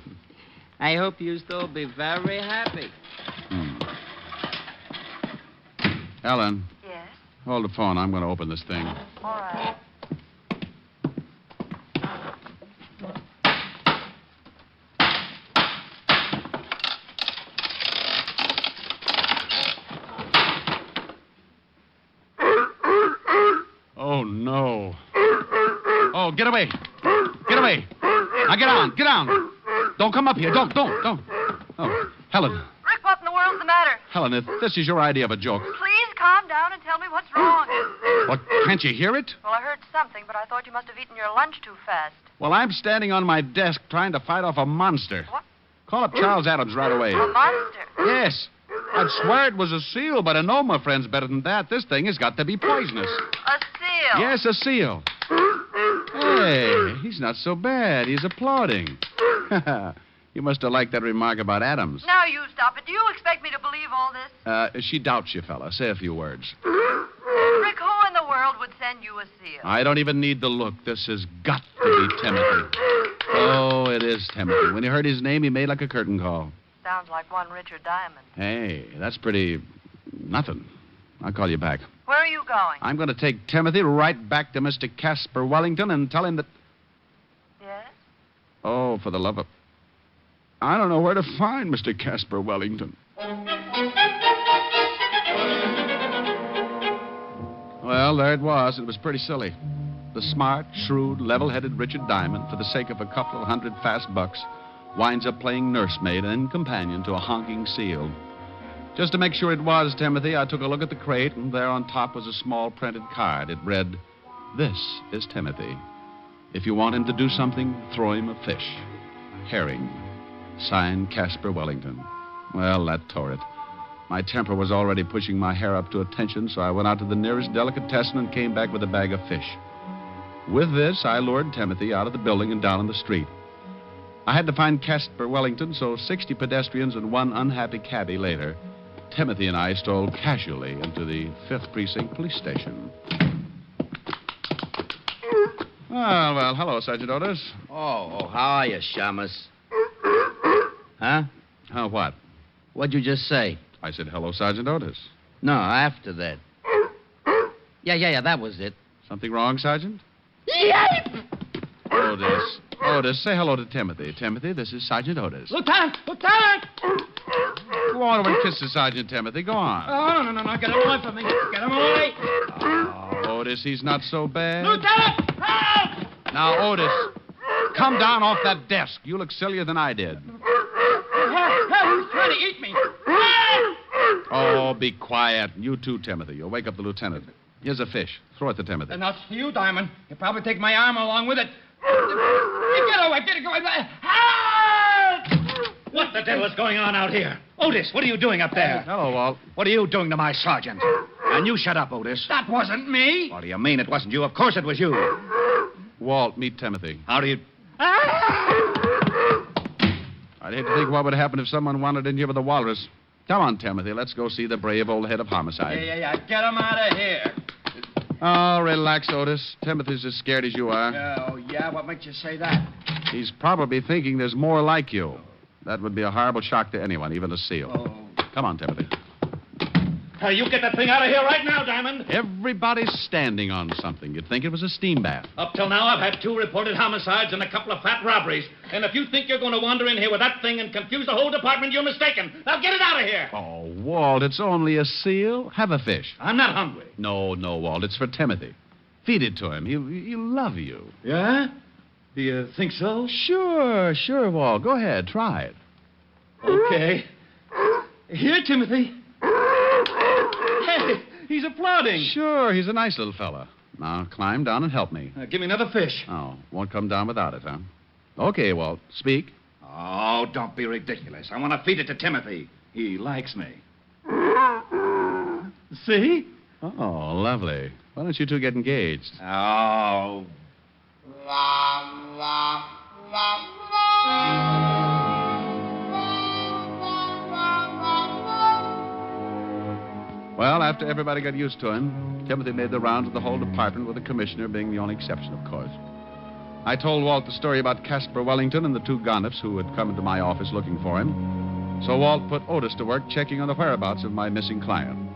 I hope you still be very happy. Helen. Yes? Hold the phone. I'm going to open this thing. All right. Oh, no. Oh, get away. Get away. Now, get on. Get on. Don't come up here. Don't. Oh, Helen. Rick, what in the world's the matter? Helen, if this is your idea of a joke, Please calm down and tell me what's wrong. what, can't you hear it? Well, I heard something, but I thought you must have eaten your lunch too fast. Well, I'm standing on my desk trying to fight off a monster. What? Call up Charles Adams right away. A monster? Yes. I'd swear it was a seal, but I know my friend's better than that. This thing has got to be poisonous. A seal? Yes, a seal. Hey, he's not so bad. He's applauding. You must have liked that remark about Adams. Now you stop it. Do you expect me to believe all this? She doubts you, fella. Say a few words. Rick, who in the world would send you a seal? I don't even need to look. This has got to be Timothy. Oh, it is Timothy. When he heard his name, he made like a curtain call. Sounds like one Richard Diamond. Hey, that's pretty... nothing. I'll call you back. Where are you going? I'm going to take Timothy right back to Mr. Casper Wellington and tell him that... Yes? Oh, for the love of... I don't know where to find Mr. Casper Wellington. Well, there it was. It was pretty silly. The smart, shrewd, level-headed Richard Diamond, for the sake of a couple of $100 fast bucks, winds up playing nursemaid and companion to a honking seal. Just to make sure it was Timothy, I took a look at the crate, and there on top was a small printed card. It read, "This is Timothy. If you want him to do something, throw him a fish. Herring. Signed, Casper Wellington." Well, that tore it. My temper was already pushing my hair up to attention, so I went out to the nearest delicatessen and came back with a bag of fish. With this, I lured Timothy out of the building and down in the street. I had to find Casper Wellington, so 60 pedestrians and one unhappy cabbie later, Timothy and I strolled casually into the 5th Precinct Police Station. Well, hello, Sergeant Otis. Oh, how are you, Shamus? Huh? Huh, what? What'd you just say? I said, hello, Sergeant Otis. No, after that. Yeah, that was it. Something wrong, Sergeant? Yipe! Otis, say hello to Timothy. Timothy, this is Sergeant Otis. Lieutenant! Lieutenant! Go on over and kiss the Sergeant, Timothy. Go on. Oh, no. Get him away from me. Get him away. Oh, Otis, he's not so bad. Lieutenant! Help! Now, Otis, come down off that desk. You look sillier than I did. Help! He's trying to eat me. Oh, be quiet. You too, Timothy. You'll wake up the lieutenant. Here's a fish. Throw it to Timothy. And that's for you, Diamond. You'll probably take my arm along with it. Get away. Help! What the devil is going on out here? Otis, what are you doing up there? Hello, Walt. What are you doing to my sergeant? And you shut up, Otis. That wasn't me. What do you mean it wasn't you? Of course it was you. Walt, meet Timothy. How do you... I'd hate to think what would happen if someone wandered in here with a walrus. Come on, Timothy. Let's go see the brave old head of homicide. Yeah. Get him out of here. Oh, relax, Otis. Timothy's as scared as you are. Oh, yeah? What makes you say that? He's probably thinking there's more like you. That would be a horrible shock to anyone, even a SEAL. Oh. Come on, Timothy. You get that thing out of here right now, Diamond. Everybody's standing on something. You'd think it was a steam bath. Up till now, I've had 2 reported homicides and a couple of fat robberies. And if you think you're going to wander in here with that thing and confuse the whole department, you're mistaken. Now get it out of here. Oh, Walt, it's only a seal. Have a fish. I'm not hungry. No, Walt. It's for Timothy. Feed it to him. He'll love you. Yeah? Do you think so? Sure, Walt. Go ahead. Try it. Okay. Here, Timothy. Hey, he's applauding. Sure, he's a nice little fella. Now, climb down and help me. Give me another fish. Oh, won't come down without it, huh? Okay, Walt. Speak. Oh, don't be ridiculous. I want to feed it to Timothy. He likes me. See? Oh, lovely. Why don't you two get engaged? Oh. Well, after everybody got used to him, Timothy made the rounds of the whole department, with the commissioner being the only exception, of course. I told Walt the story about Casper Wellington and the 2 Gonifs who had come into my office looking for him. So Walt put Otis to work checking on the whereabouts of my missing client.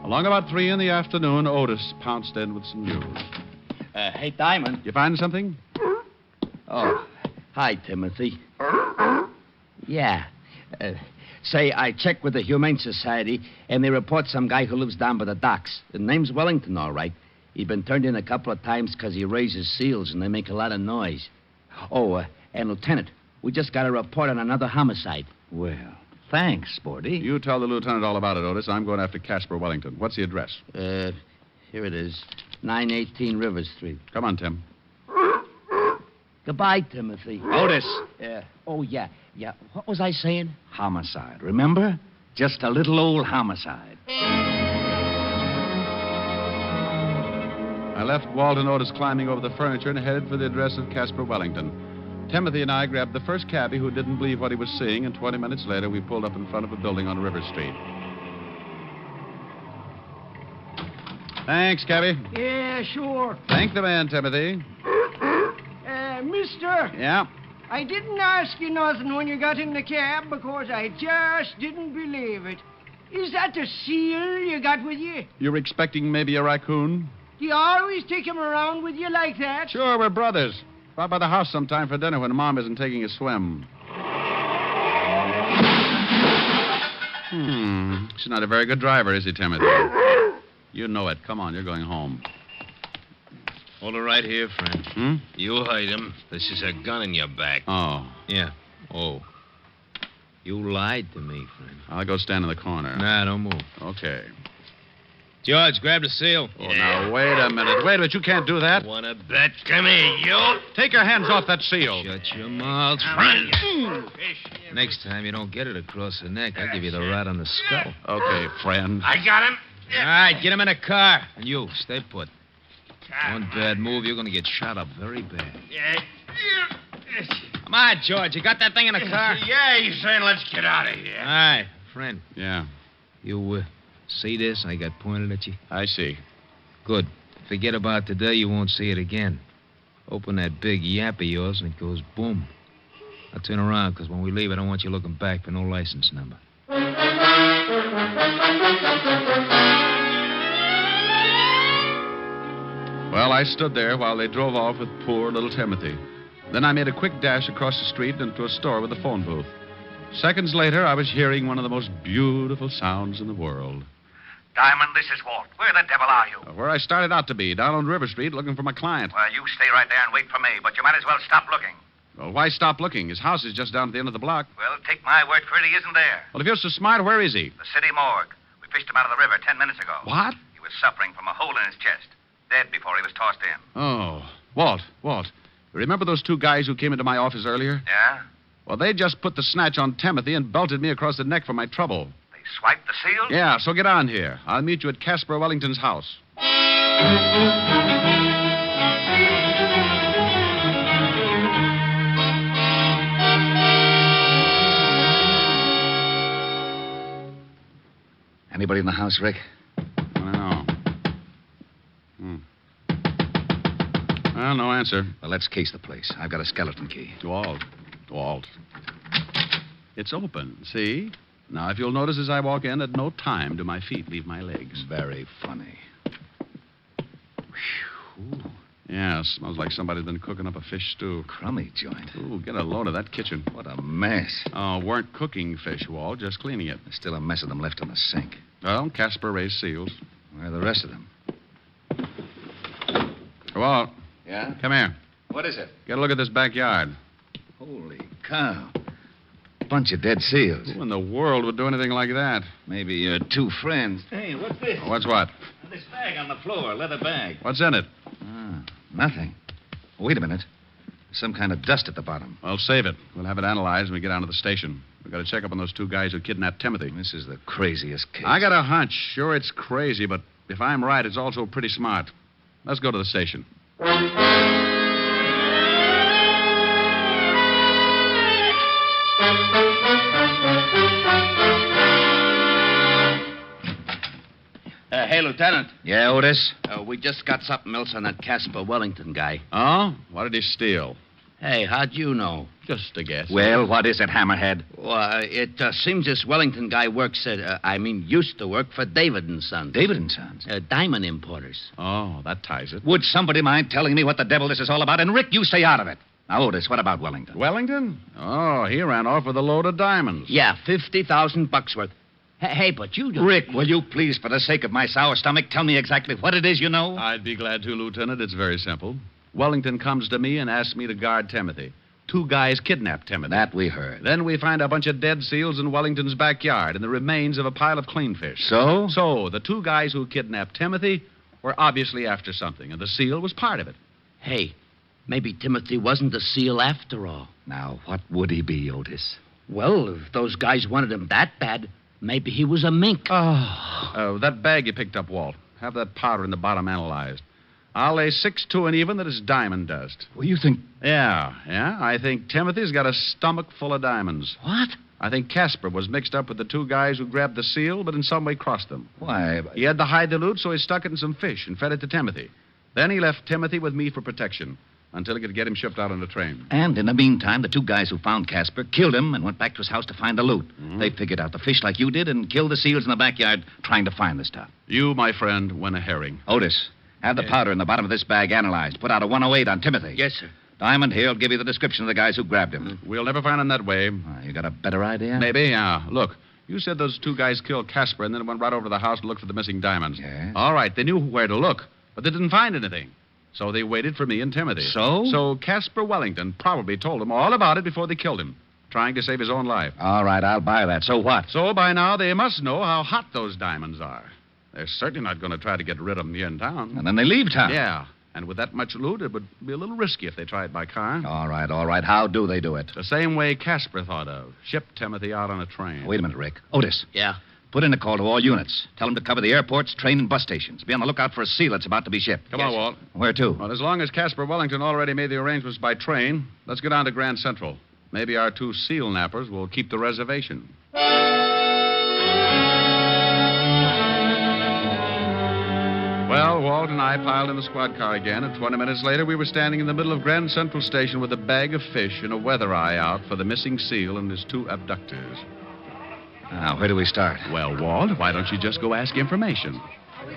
Along about 3 in the afternoon, Otis pounced in with some news. Hey, Diamond. You find something? Oh, hi, Timothy. Yeah. Say, I checked with the Humane Society, and they report some guy who lives down by the docks. The name's Wellington, all right. He's been turned in a couple of times because he raises seals, and they make a lot of noise. Oh, and Lieutenant, we just got a report on another homicide. Well, thanks, Sporty. You tell the lieutenant all about it, Otis. I'm going after Casper Wellington. What's the address? Here it is. 918 River Street. Come on, Tim. Goodbye, Timothy. Otis. Oh, yeah. What was I saying? Homicide, remember? Just a little old homicide. I left Walt and Otis climbing over the furniture and headed for the address of Casper Wellington. Timothy and I grabbed the first cabbie who didn't believe what he was seeing, and 20 minutes later, we pulled up in front of a building on River Street. Thanks, cabbie. Yeah, sure. Thank the man, Timothy. Mister. Yeah? I didn't ask you nothing when you got in the cab because I just didn't believe it. Is that the seal you got with you? You're expecting maybe a raccoon? Do you always take him around with you like that? Sure, we're brothers. Stop by the house sometime for dinner when Mom isn't taking a swim. He's not a very good driver, is he, Timothy? You know it. Come on, you're going home. Hold it right here, friend. You hide him. This is a gun in your back. Oh. Yeah. Oh. You lied to me, friend. I'll go stand in the corner. Nah, don't move. Okay. George, grab the seal. Oh, now, wait a minute. Wait a minute. You can't do that. Wanna bet? Come here, you. Take your hands off that seal. Shut your mouth, friend. Next time you don't get it across the neck, I'll give you the rat on the skull. Okay, friend. I got him. All right, get him in a car. And you, stay put. One bad move, you're going to get shot up very bad. Come on, George. You got that thing in the car? Yeah, he's saying let's get out of here. All right, friend. Yeah. You see this I got pointed at you? I see. Good. Forget about today. You won't see it again. Open that big yap of yours, and it goes boom. Now turn around, because when we leave, I don't want you looking back for no license number. Well, I stood there while they drove off with poor little Timothy. Then I made a quick dash across the street into a store with a phone booth. Seconds later, I was hearing one of the most beautiful sounds in the world. Diamond, this is Walt. Where the devil are you? Where I started out to be, down on River Street, looking for my client. Well, you stay right there and wait for me, but you might as well stop looking. Well, why stop looking? His house is just down at the end of the block. Well, take my word for it, he isn't there. Well, if you're so smart, where is he? The city morgue. We fished him out of the river 10 minutes ago. What? He was suffering from a hole in his chest. Dead before he was tossed in. Oh, Walt. Remember those two guys who came into my office earlier? Yeah? Well, they just put the snatch on Timothy and belted me across the neck for my trouble. They swiped the seal? Yeah, so get on here. I'll meet you at Casper Wellington's house. Anybody in the house, Rick? No. Well, no answer. Well, let's case the place. I've got a skeleton key. Walt. It's open, see? Now, if you'll notice as I walk in, at no time do my feet leave my legs. Very funny. Whew. Yeah, smells like somebody's been cooking up a fish stew. Crummy joint. Ooh, get a load of that kitchen. What a mess. Oh, weren't cooking fish, Walt, just cleaning it. There's still a mess of them left in the sink. Well, Casper raised seals. Where are the rest of them? Walt. Yeah? Come here. What is it? Get a look at this backyard. Holy cow. Bunch of dead seals. Who in the world would do anything like that? Maybe your two friends. Hey, what's this? What's what? This bag on the floor, leather bag. What's in it? Nothing. Wait a minute. There's some kind of dust at the bottom. Well, save it. We'll have it analyzed when we get down to the station. We've got to check up on those two guys who kidnapped Timothy. This is the craziest case. I got a hunch. Sure, it's crazy, but if I'm right, it's also pretty smart. Let's go to the station. Hey, Lieutenant. Yeah, Otis? We just got something else on that Casper Wellington guy. Oh? What did he steal? Hey, how'd you know? Just a guess. Well, what is it, Hammerhead? Well, it seems this Wellington guy used to work for David & Sons. David & Sons? Diamond importers. Oh, that ties it. Would somebody mind telling me what the devil this is all about? And, Rick, you stay out of it. Now, Otis, what about Wellington? Wellington? Oh, he ran off with a load of diamonds. Yeah, $50,000 worth. Hey, but you don't... Rick, will you please, for the sake of my sour stomach, tell me exactly what it is you know? I'd be glad to, Lieutenant. It's very simple. Wellington comes to me and asks me to guard Timothy. Two guys kidnapped Timothy. That we heard. Then we find a bunch of dead seals in Wellington's backyard and the remains of a pile of clean fish. So? So, the two guys who kidnapped Timothy were obviously after something, and the seal was part of it. Hey, maybe Timothy wasn't a seal after all. Now, what would he be, Otis? Well, if those guys wanted him that bad, maybe he was a mink. That bag you picked up, Walt. Have that powder in the bottom analyzed. I'll lay 6-2 and even that it's diamond dust. Well, you think... Yeah. I think Timothy's got a stomach full of diamonds. What? I think Casper was mixed up with the two guys who grabbed the seal, but in some way crossed them. Why? He had to hide the loot, so he stuck it in some fish and fed it to Timothy. Then he left Timothy with me for protection until he could get him shipped out on a train. And in the meantime, the two guys who found Casper killed him and went back to his house to find the loot. Mm-hmm. They figured out the fish like you did and killed the seals in the backyard trying to find the stuff. You, my friend, win a herring. Otis, have the powder in the bottom of this bag analyzed. Put out a 108 on Timothy. Yes, sir. Diamond here will give you the description of the guys who grabbed him. We'll never find him that way. You got a better idea? Maybe, yeah. Look, you said those two guys killed Casper and then went right over to the house to look for the missing diamonds. Yes. All right, they knew where to look, but they didn't find anything. So they waited for me and Timothy. So? So Casper Wellington probably told them all about it before they killed him, trying to save his own life. All right, I'll buy that. So what? So by now they must know how hot those diamonds are. They're certainly not going to try to get rid of them here in town. And then they leave town. Yeah. And with that much loot, it would be a little risky if they tried by car. All right. How do they do it? The same way Casper thought of. Ship Timothy out on a train. Wait a minute, Rick. Otis. Yeah? Put in a call to all units. Tell them to cover the airports, train, and bus stations. Be on the lookout for a seal that's about to be shipped. Come on, Walt. Where to? Well, as long as Casper Wellington already made the arrangements by train, let's go down to Grand Central. Maybe our two seal nappers will keep the reservation. Well, Well, Walt and I piled in the squad car again, and 20 minutes later, we were standing in the middle of Grand Central Station with a bag of fish and a weather eye out for the missing seal and his 2 abductors. Now, where do we start? Well, Walt, why don't you just go ask information?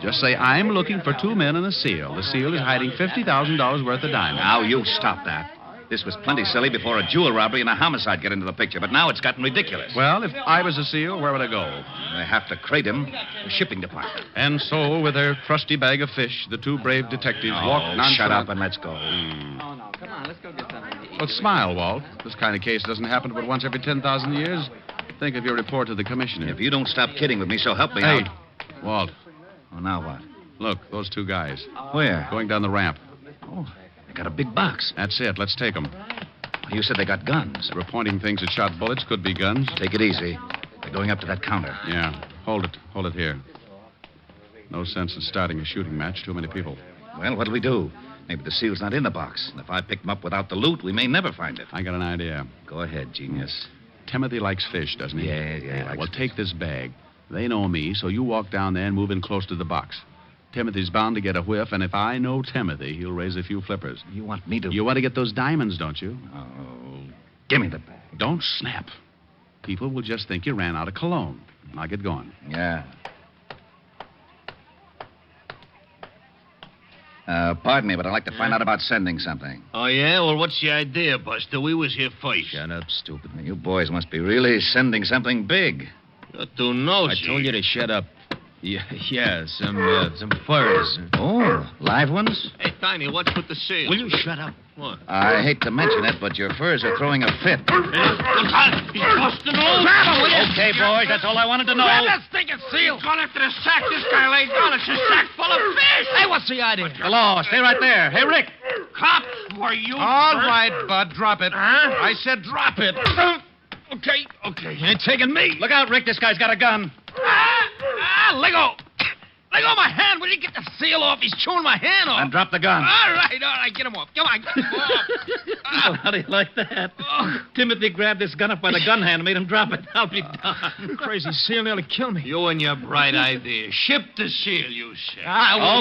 Just say, I'm looking for 2 men and a seal. The seal is hiding $50,000 worth of diamonds. Now, you stop that. This was plenty silly before a jewel robbery and a homicide get into the picture, but now it's gotten ridiculous. Well, if I was a seal, where would I go? They have to crate him, the shipping department. And so, with their trusty bag of fish, the 2 brave detectives walked nonchalant. Shut up and let's go. Oh, no. Come on, let's go get something to eat. Well, smile, Walt. This kind of case doesn't happen but once every 10,000 years. Think of your report to the commissioner. If you don't stop kidding with me, so help me Hey, out. Walt, Oh, now what? look, those 2 guys. Where? Going down the ramp. Oh, they got a big box. That's it. Let's take them. You said they got guns. They were pointing things that shot bullets. Could be guns. Take it easy. They're going up to that counter. Yeah. Hold it. Hold it here. No sense in starting a shooting match. Too many people. Well, what'll we do? Maybe the seal's not in the box. And if I pick them up without the loot, we may never find it. I got an idea. Go ahead, genius. Timothy likes fish, doesn't he? Yeah, he likes Well, fish. take this bag. They know me, so you walk down there and move in close to the box. Timothy's bound to get a whiff, and if I know Timothy, he'll raise a few flippers. You want me to... You want to get those diamonds, don't you? Oh, give me the bag. Don't snap. People will just think you ran out of cologne. Now get going. Yeah. Pardon me, but I'd like to find out about sending something. Oh, yeah? Well, what's the idea, Buster? We was here first. Shut up, stupid. You boys must be really sending something big. You're too nosy. I told you to shut up. Yeah, some furs. Oh, live ones? Hey, Tiny, what's with the seal? Will you shut up? What? I hate to mention it, but your furs are throwing a fit. He's busting loose. Grab him, will you? Okay, boys, that's all I wanted to know. Grab that stinking seal. He's gone after the sack this guy laid down. It's a sack full of fish. Hey, what's the idea? Hello, stay right there. Hey, Rick. Cops, were you... All right, Bud, drop it. Huh? I said drop it. Okay. You ain't taking me. Look out, Rick. This guy's got a gun. Let go. Let go of my hand. Will you get the seal off? He's chewing my hand off. And drop the gun. All right. Get him off. Come on, get him off. How do you like that? Timothy grabbed this gun up by the gun hand and made him drop it. I'll be darned. Crazy seal nearly killed me. You and your bright idea. Ship the seal, you said.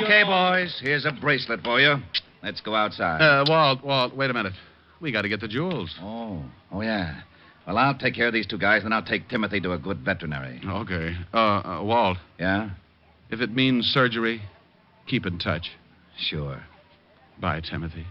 Okay, boys. Here's a bracelet for you. Let's go outside. Walt, wait a minute. We got to get the jewels. Oh, yeah. Well, I'll take care of these 2 guys, then I'll take Timothy to a good veterinary. Okay. Walt, Yeah? if it means surgery, keep in touch. Sure. Bye, Timothy.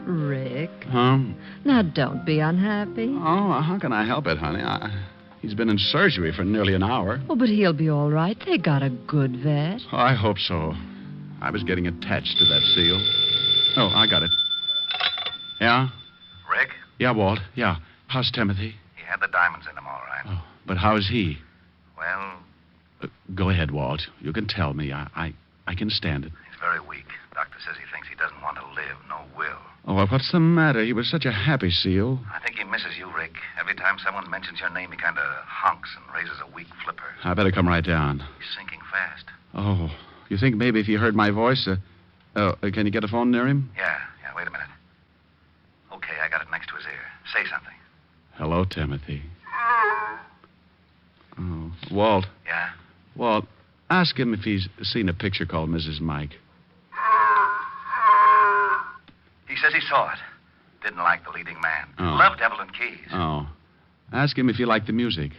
Rick, Huh? now don't be unhappy. Oh, how can I help it, honey? He's been in surgery for nearly an hour. Oh, but he'll be all right. They got a good vet. Oh, I hope so. I was getting attached to that seal. Oh, I got it. Yeah? Rick, Yeah, Walt. Yeah. How's Timothy? he had the diamonds in him, all right. Oh, but how's he? Well, Go ahead, Walt. You can tell me. I can stand it. he's very weak. Doctor says he thinks he doesn't want to live, no will. Oh, well, what's the matter? He was such a happy seal. I think he misses you, Rick. Every time someone mentions your name, he kind of honks and raises a weak flipper. I better come right down. He's sinking fast. Oh, you think maybe if he heard my voice, can you get a phone near him? Yeah, wait a minute. Okay, I got it next to his ear. Say something. Hello, Timothy. Oh, Walt. Yeah? Walt, ask him if he's seen a picture called Mrs. Mike. He says he saw it. Didn't like the leading man. Oh. Loved Evelyn Keyes. Oh. Ask him if he liked the music.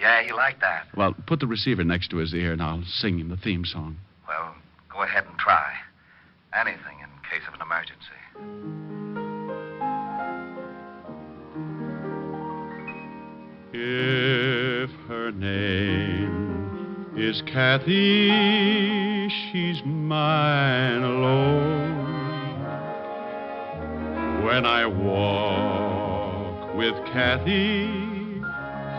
Yeah, he liked that. Well, put the receiver next to his ear and I'll sing him the theme song. Well, go ahead and try. Anything in case of an emergency. If her name is Kathy, she's mine alone. When I walk with Kathy,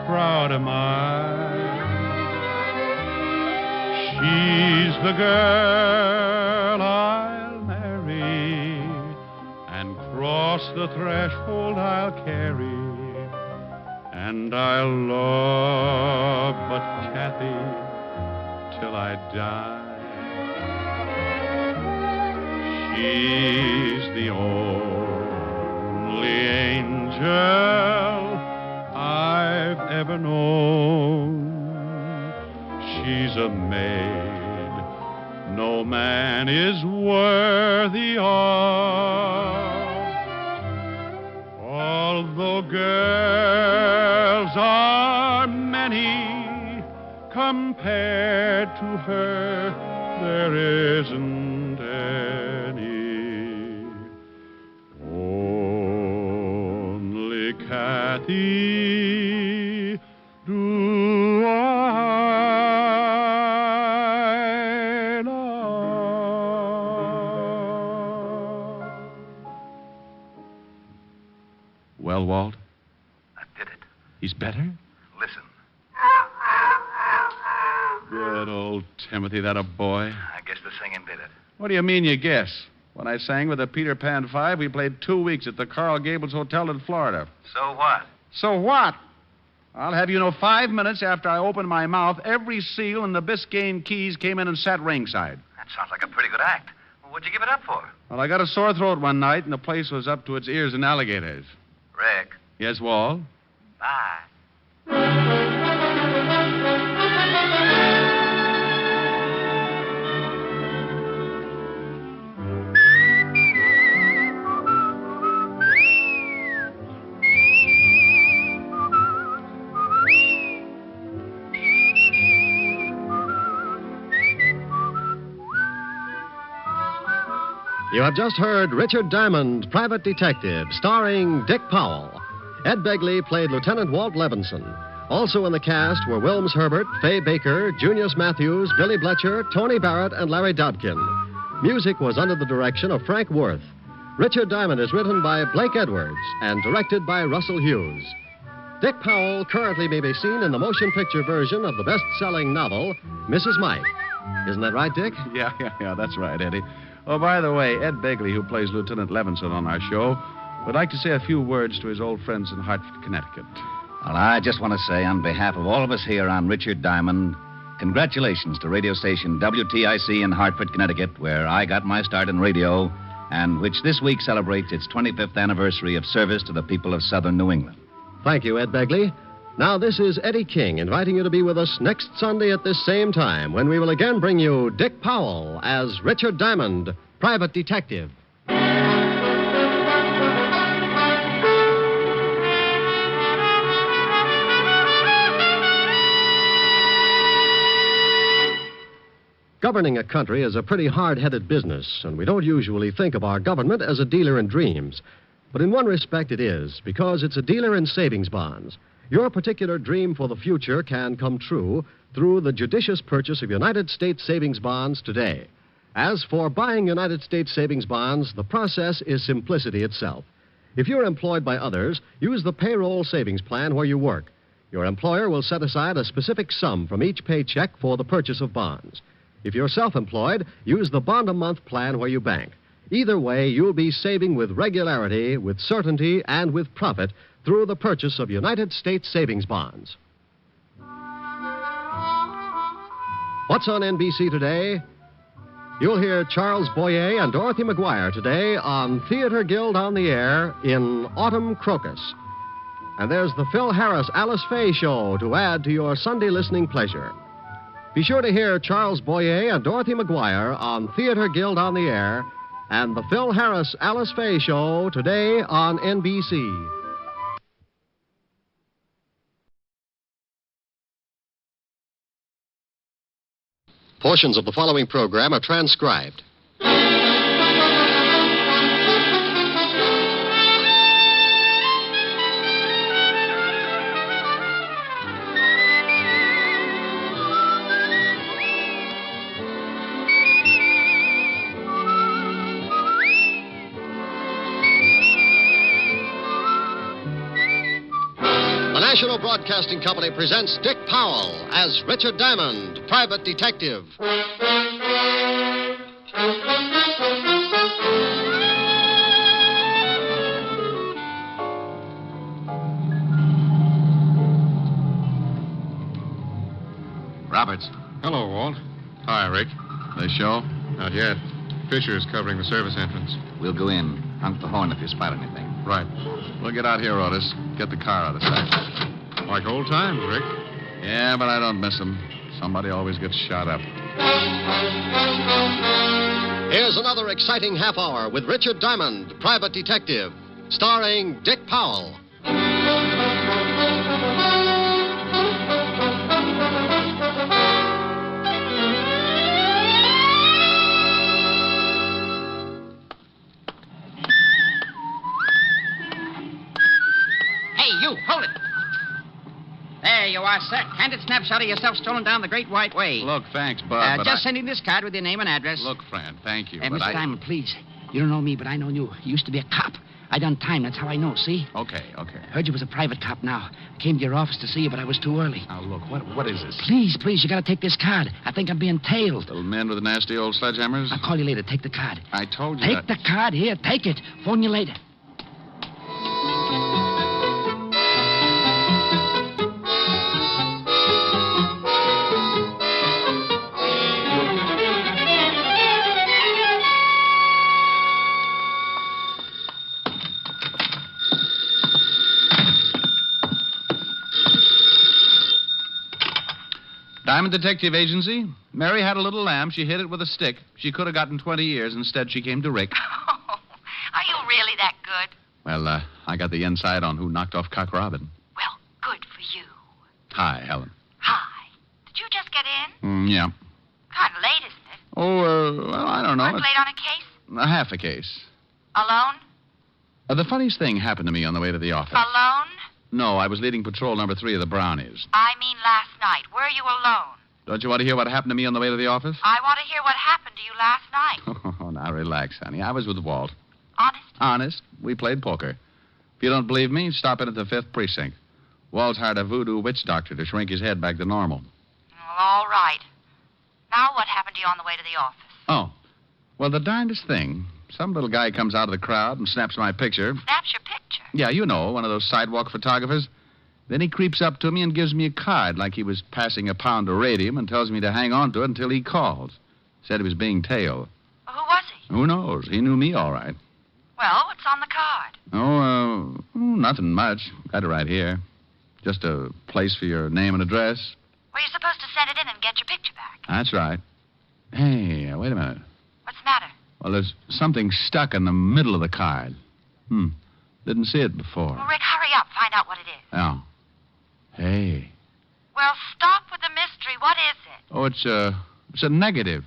proud am I. She's the girl I'll marry, and cross the threshold I'll carry. And I'll love but Kathy till I die. She's the only angel I've ever known. She's a maid no man is worthy of. Although girls are many, compared to her, there isn't any. Only Kathy do I love. Well, Walt? I did it. He's better? Listen. Good old Timothy, that a boy. I guess the singing did it. What do you mean you guess? When I sang with the Peter Pan 5, we played 2 weeks at the Coral Gables Hotel in Florida. So what? So what? I'll have you know 5 minutes after I opened my mouth, every seal in the Biscayne Keys came in and sat ringside. That sounds like a pretty good act. Well, what'd you give it up for? Well, I got a sore throat one night, and the place was up to its ears in alligators. Rick. Yes, Walt? Bye. You have just heard Richard Diamond, Private Detective, starring Dick Powell. Ed Begley played Lieutenant Walt Levinson. Also in the cast were Wilms Herbert, Fay Baker, Junius Matthews, Billy Bletcher, Tony Barrett, and Larry Dodkin. Music was under the direction of Frank Worth. Richard Diamond is written by Blake Edwards and directed by Russell Hughes. Dick Powell currently may be seen in the motion picture version of the best-selling novel, Mrs. Mike. Isn't that right, Dick? Yeah, that's right, Eddie. Oh, by the way, Ed Begley, who plays Lieutenant Levinson on our show, would like to say a few words to his old friends in Hartford, Connecticut. Well, I just want to say, on behalf of all of us here on Richard Diamond, congratulations to radio station WTIC in Hartford, Connecticut, where I got my start in radio, and which this week celebrates its 25th anniversary of service to the people of southern New England. Thank you, Ed Begley. Now, this is Eddie King inviting you to be with us next Sunday at this same time when we will again bring you Dick Powell as Richard Diamond, Private Detective. Governing a country is a pretty hard-headed business, and we don't usually think of our government as a dealer in dreams. But in one respect it is, because it's a dealer in savings bonds. Your particular dream for the future can come true through the judicious purchase of United States savings bonds today. As for buying United States savings bonds, the process is simplicity itself. If you're employed by others, use the payroll savings plan where you work. Your employer will set aside a specific sum from each paycheck for the purchase of bonds. If you're self-employed, use the bond-a-month plan where you bank. Either way, you'll be saving with regularity, with certainty, and with profit through the purchase of United States savings bonds. What's on NBC today? You'll hear Charles Boyer and Dorothy McGuire today on Theater Guild on the Air in Autumn Crocus. And there's the Phil Harris Alice Faye Show to add to your Sunday listening pleasure. Be sure to hear Charles Boyer and Dorothy McGuire on Theater Guild on the Air and the Phil Harris Alice Faye Show today on NBC. Portions of the following program are transcribed. The National Broadcasting Company presents Dick Powell as Richard Diamond, Private Detective. Roberts. Hello, Walt. Hi, Rick. They show? Not yet. Fisher is covering the service entrance. We'll go in. Honk the horn if you spot anything. Right. We'll get out here, Otis. Get the car out of sight. Like old times, Rick. Yeah, but I don't miss them. Somebody always gets shot up. Here's another exciting half hour with Richard Diamond, private detective, starring Dick Powell. Hey, you, hold it. There you are, sir. Candid snapshot of yourself strolling down the Great White Way. Look, thanks, Bud, but just sending this card with your name and address. Look, friend, thank you, but Mr. Diamond, please. You don't know me, but I know you. You used to be a cop. I done time. That's how I know, see? Okay. Heard you was a private cop now. I came to your office to see you, but I was too early. Now, look, what is this? Please, you gotta take this card. I think I'm being tailed. Little men with the nasty old sledgehammers? I'll call you later. Take the card. I told you Take the card. Here, take it. Phone you later. Diamond Detective Agency. Mary had a little lamb. She hit it with a stick. She could have gotten 20 years. Instead, she came to Rick. Oh, are you really that good? Well, I got the inside on who knocked off Cock Robin. Well, good for you. Hi, Helen. Hi. Did you just get in? Yeah. Kind of late, isn't it? Oh, well, I don't know. Work late on a case? A half a case. Alone? The funniest thing happened to me on the way to the office. Alone? No, I was leading patrol number 3 of the Brownies. I mean last night. Were you alone? Don't you want to hear what happened to me on the way to the office? I want to hear what happened to you last night. Oh, now relax, honey. I was with Walt. Honest? Honest. We played poker. If you don't believe me, stop in at the 5th precinct. Walt's hired a voodoo witch doctor to shrink his head back to normal. Well, all right. Now what happened to you on the way to the office? Oh. Well, the darndest thing. Some little guy comes out of the crowd and snaps my picture. Snaps your picture? Yeah, you know, one of those sidewalk photographers. Then he creeps up to me and gives me a card like he was passing a pound of radium and tells me to hang on to it until he calls. Said he was being tailed. Well, who was he? Who knows? He knew me all right. Well, what's on the card? Nothing much. Got it right here. Just a place for your name and address. Well, you're supposed to send it in and get your picture back. That's right. Hey, wait a minute. What's the matter? Well, there's something stuck in the middle of the card. Didn't see it before. Well, Rick, hurry up. Find out what it is. Yeah. Hey. Well, stop with the mystery. What is it? Oh, it's a negative.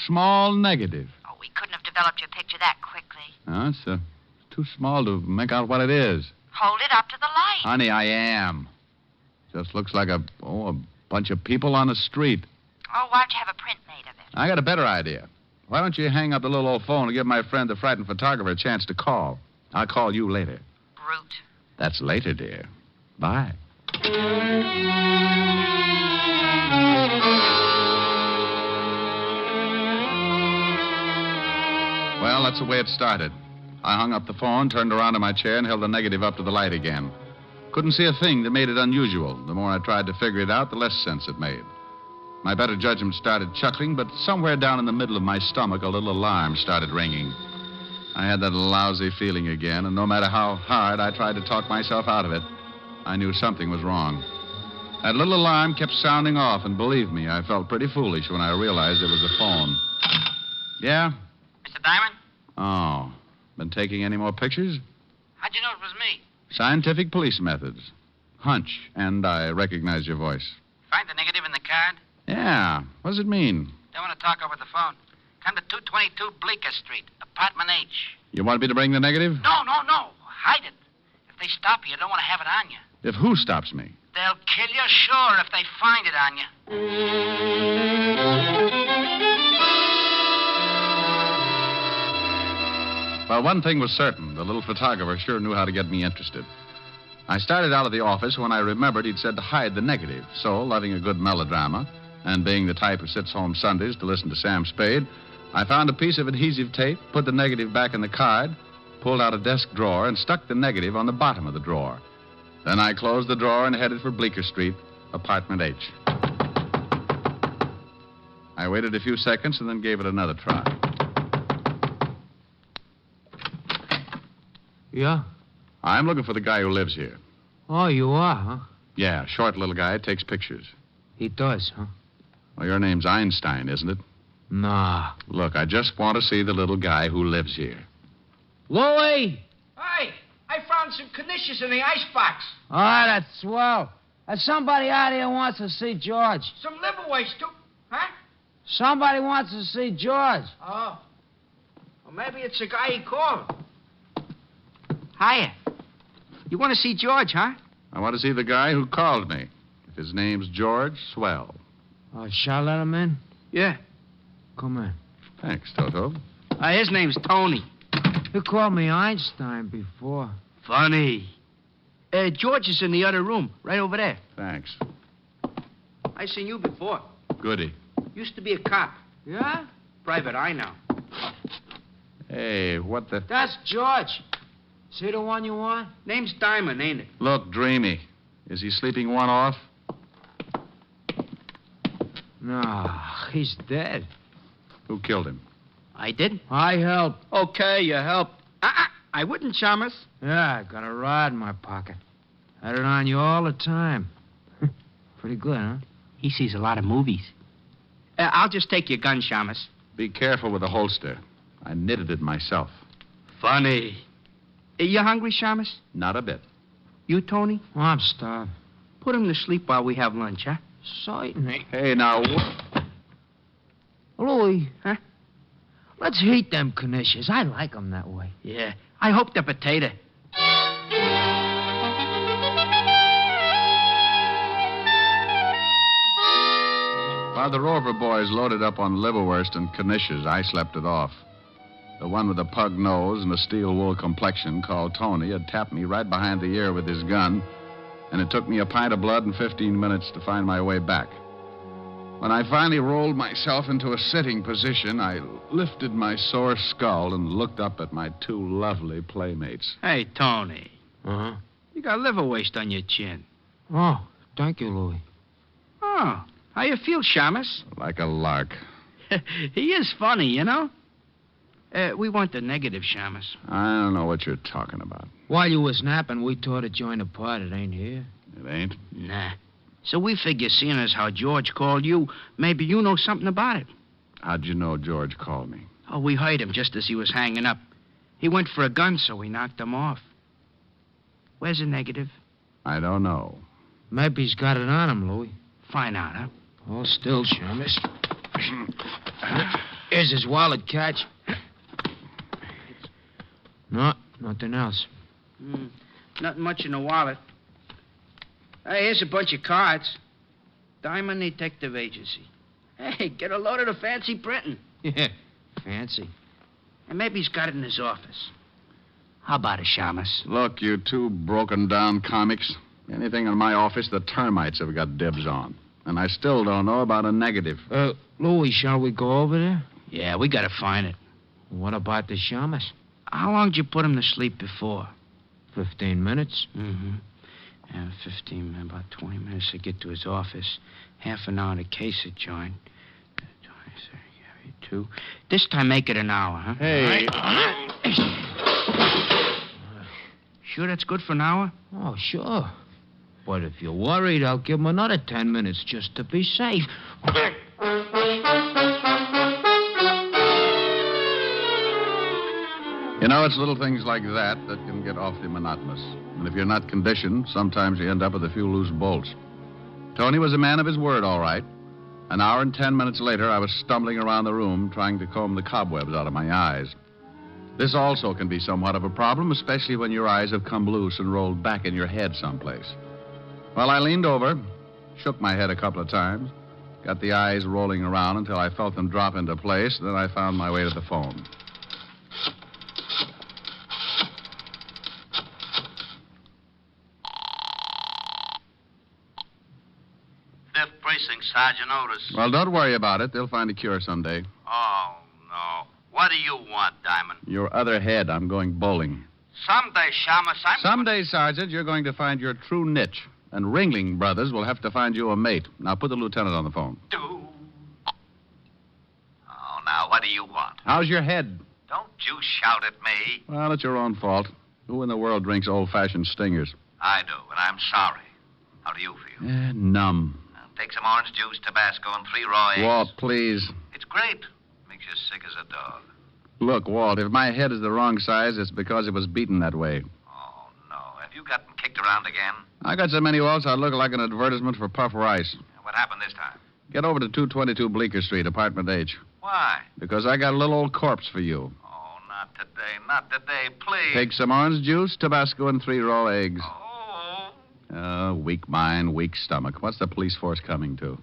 Small negative. Oh, we couldn't have developed your picture that quickly. No, it's too small to make out what it is. Hold it up to the light. Honey, I am. Just looks like a bunch of people on the street. Oh, why don't you have a print made of it? I got a better idea. Why don't you hang up the little old phone and give my friend, the frightened photographer, a chance to call? I'll call you later. Brute. That's later, dear. Bye. Well, that's the way it started. I hung up the phone, turned around in my chair, and held the negative up to the light again. Couldn't see a thing that made it unusual. The more I tried to figure it out, the less sense it made. My better judgment started chuckling, but somewhere down in the middle of my stomach, a little alarm started ringing. I had that lousy feeling again, and no matter how hard I tried to talk myself out of it, I knew something was wrong. That little alarm kept sounding off, and believe me, I felt pretty foolish when I realized it was a phone. Yeah? Mr. Diamond? Oh. Been taking any more pictures? How'd you know it was me? Scientific police methods. Hunch, and I recognize your voice. Find the negative in the card? Yeah. What does it mean? Don't want to talk over the phone. Come to 222 Bleecker Street, apartment H. You want me to bring the negative? No. Hide it. If they stop you, don't want to have it on you. If who stops me? They'll kill you, sure, if they find it on you. Well, one thing was certain. The little photographer sure knew how to get me interested. I started out of the office when I remembered he'd said to hide the negative. So, loving a good melodrama, and being the type who sits home Sundays to listen to Sam Spade, I found a piece of adhesive tape, put the negative back in the card, pulled out a desk drawer, and stuck the negative on the bottom of the drawer. Then I closed the drawer and headed for Bleecker Street, apartment H. I waited a few seconds and then gave it another try. Yeah? I'm looking for the guy who lives here. Oh, you are, huh? Yeah, short little guy, takes pictures. He does, huh? Well, your name's Einstein, isn't it? Nah. Look, I just want to see the little guy who lives here. Louie! Hey, I found some knishes in the icebox. Oh, that's swell. Somebody out here wants to see George. Some liverweights, too. Huh? Somebody wants to see George. Oh. Well, maybe it's the guy he called. Hiya. You want to see George, huh? I want to see the guy who called me. If his name's George, swell. Shall I let him in? Yeah. Come in. Thanks, Toto. His name's Tony. You called me Einstein before. Funny. George is in the other room, right over there. Thanks. I seen you before. Goody. Used to be a cop. Yeah? Private eye now. Hey, what the... That's George. See the one you want? Name's Diamond, ain't it? Look, dreamy. Is he sleeping one off? No, he's dead. Who killed him? I did? I helped. Okay, you helped. I wouldn't, Chalmers. Yeah, I got a rod in my pocket. Had it on you all the time. Pretty good, huh? He sees a lot of movies. I'll just take your gun, Chalmers. Be careful with the holster. I knitted it myself. Funny. You hungry, Chalmers? Not a bit. You, Tony? Oh, I'm starved. Put him to sleep while we have lunch, huh? Certainly. Hey, now... Louie. Huh? Let's heat them knishes. I like them that way. Yeah. I hope they're potato. While the Rover boys loaded up on liverwurst and knishes, I slept it off. The one with a pug nose and a steel wool complexion, called Tony, had tapped me right behind the ear with his gun, and it took me a pint of blood and 15 minutes to find my way back. When I finally rolled myself into a sitting position, I lifted my sore skull and looked up at my two lovely playmates. Hey, Tony. Uh-huh. You got liver waste on your chin. Oh, thank you, Louie. Oh, how you feel, Chalmers? Like a lark. He is funny, you know. We want the negative, Chalmers. I don't know what you're talking about. While you was napping, we tore to join the part. It ain't here. It ain't? Nah. So we figure, seeing as how George called you, maybe you know something about it. How'd you know George called me? Oh, we heard him just as he was hanging up. He went for a gun, so we knocked him off. Where's the negative? I don't know. Maybe he's got it on him, Louie. Find out, huh? Hold still, Chalmers. Here's his wallet, Catch. No, nothing else. Nothing much in the wallet. Hey, here's a bunch of cards. Diamond Detective Agency. Hey, get a load of the fancy printing. Yeah, fancy. And maybe he's got it in his office. How about it, Chalmers? Look, you two broken-down comics. Anything in my office the termites have got dibs on. And I still don't know about a negative. Louie, shall we go over there? Yeah, we gotta find it. What about the Chalmers? How long did you put him to sleep before? 15 minutes. Mm-hmm. And 15, about 20 minutes to get to his office. Half an hour to case it, join. 20, 30, 2. This time make it an hour, huh? Hey. Sure that's good for an hour? Oh, sure. But if you're worried, I'll give him another 10 minutes just to be safe. You know, it's little things like that that can get awfully monotonous. And if you're not conditioned, sometimes you end up with a few loose bolts. Tony was a man of his word, all right. An hour and 10 minutes later, I was stumbling around the room trying to comb the cobwebs out of my eyes. This also can be somewhat of a problem, especially when your eyes have come loose and rolled back in your head someplace. Well, I leaned over, shook my head a couple of times, got the eyes rolling around until I felt them drop into place, then I found my way to the phone. Precinct, Sergeant Otis. Well, don't worry about it. They'll find a cure someday. Oh, no. What do you want, Diamond? Your other head. I'm going bowling. Someday, Shamus, Someday, Sergeant, you're going to find your true niche. And Ringling Brothers will have to find you a mate. Now, put the lieutenant on the phone. How's your head? Don't you shout at me. Well, it's your own fault. Who in the world drinks old-fashioned stingers? I do, and I'm sorry. How do you feel? Numb. Take some orange juice, Tabasco, and 3 raw eggs. Walt, please. It's great. Makes you sick as a dog. Look, Walt, if my head is the wrong size, it's because it was beaten that way. Oh, no. Have you gotten kicked around again? I got so many Walts, I look like an advertisement for puff rice. What happened this time? Get over to 222 Bleecker Street, apartment H. Why? Because I got a little old corpse for you. Oh, not today. Not today, please. Take some orange juice, Tabasco, and 3 raw eggs. Oh. Weak mind, weak stomach. What's the police force coming to?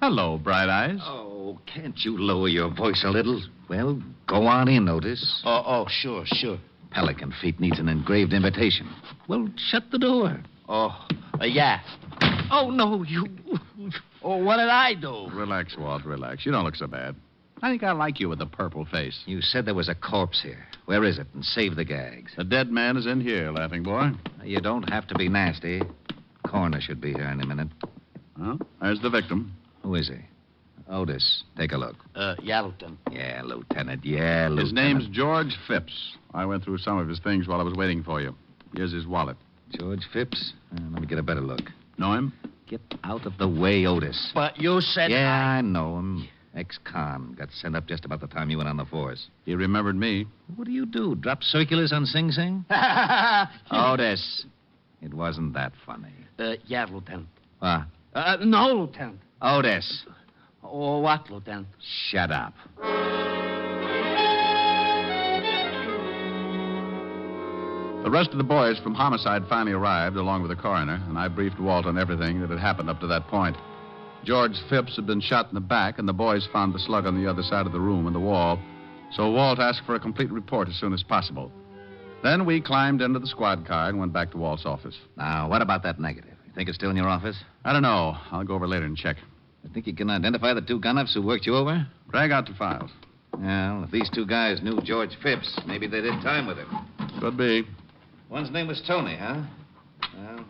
Hello, Bright Eyes. Oh, can't you lower your voice a little? Well, go on in, Otis. Oh, sure. Pelican Feet needs an engraved invitation. Well, shut the door. Yeah. Oh, no, you... Oh, what did I do? Relax, Walt, relax. You don't look so bad. I think I like you with the purple face. You said there was a corpse here. Where is it? And save the gags. The dead man is in here, laughing boy. You don't have to be nasty. Coroner should be here any minute. Well, there's the victim. Who is he? Otis, take a look. Yeah, Lieutenant. Yeah, Lieutenant. Yeah, Lieutenant. His name's George Phipps. I went through some of his things while I was waiting for you. Here's his wallet. George Phipps? Let me get a better look. Know him? Get out of the way, Otis. But you said... Yeah, I know him. Ex-con. Got sent up just about the time you went on the force. He remembered me. What do? Drop circulars on Sing Sing? Otis, it wasn't that funny. Yeah, Lieutenant. What? No, Lieutenant. Otis. Oh, what, Lieutenant? Shut up. The rest of the boys from homicide finally arrived, along with the coroner, and I briefed Walt on everything that had happened up to that point. George Phipps had been shot in the back, and the boys found the slug on the other side of the room in the wall, so Walt asked for a complete report as soon as possible. Then we climbed into the squad car and went back to Walt's office. Now, what about that negative? You think it's still in your office? I don't know. I'll go over later and check. You think you can identify the 2 gun-ups who worked you over? Drag out the files. Well, if these 2 guys knew George Phipps, maybe they did time with him. Could be. One's name was Tony, huh? Well,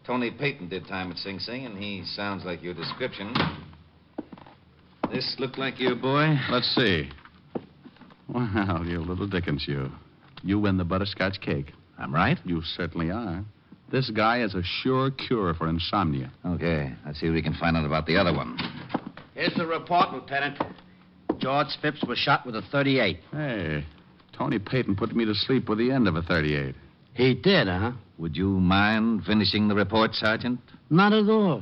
Tony Payton did time at Sing Sing, and he sounds like your description. This look like your boy? Let's see. Well, you little Dickens, you. You win the butterscotch cake. I'm right? You certainly are. This guy is a sure cure for insomnia. Okay, let's see if we can find out about the other one. Here's the report, Lieutenant. George Phipps was shot with a .38. Hey, Tony Payton put me to sleep with the end of a .38. He did, huh? Would you mind finishing the report, Sergeant? Not at all.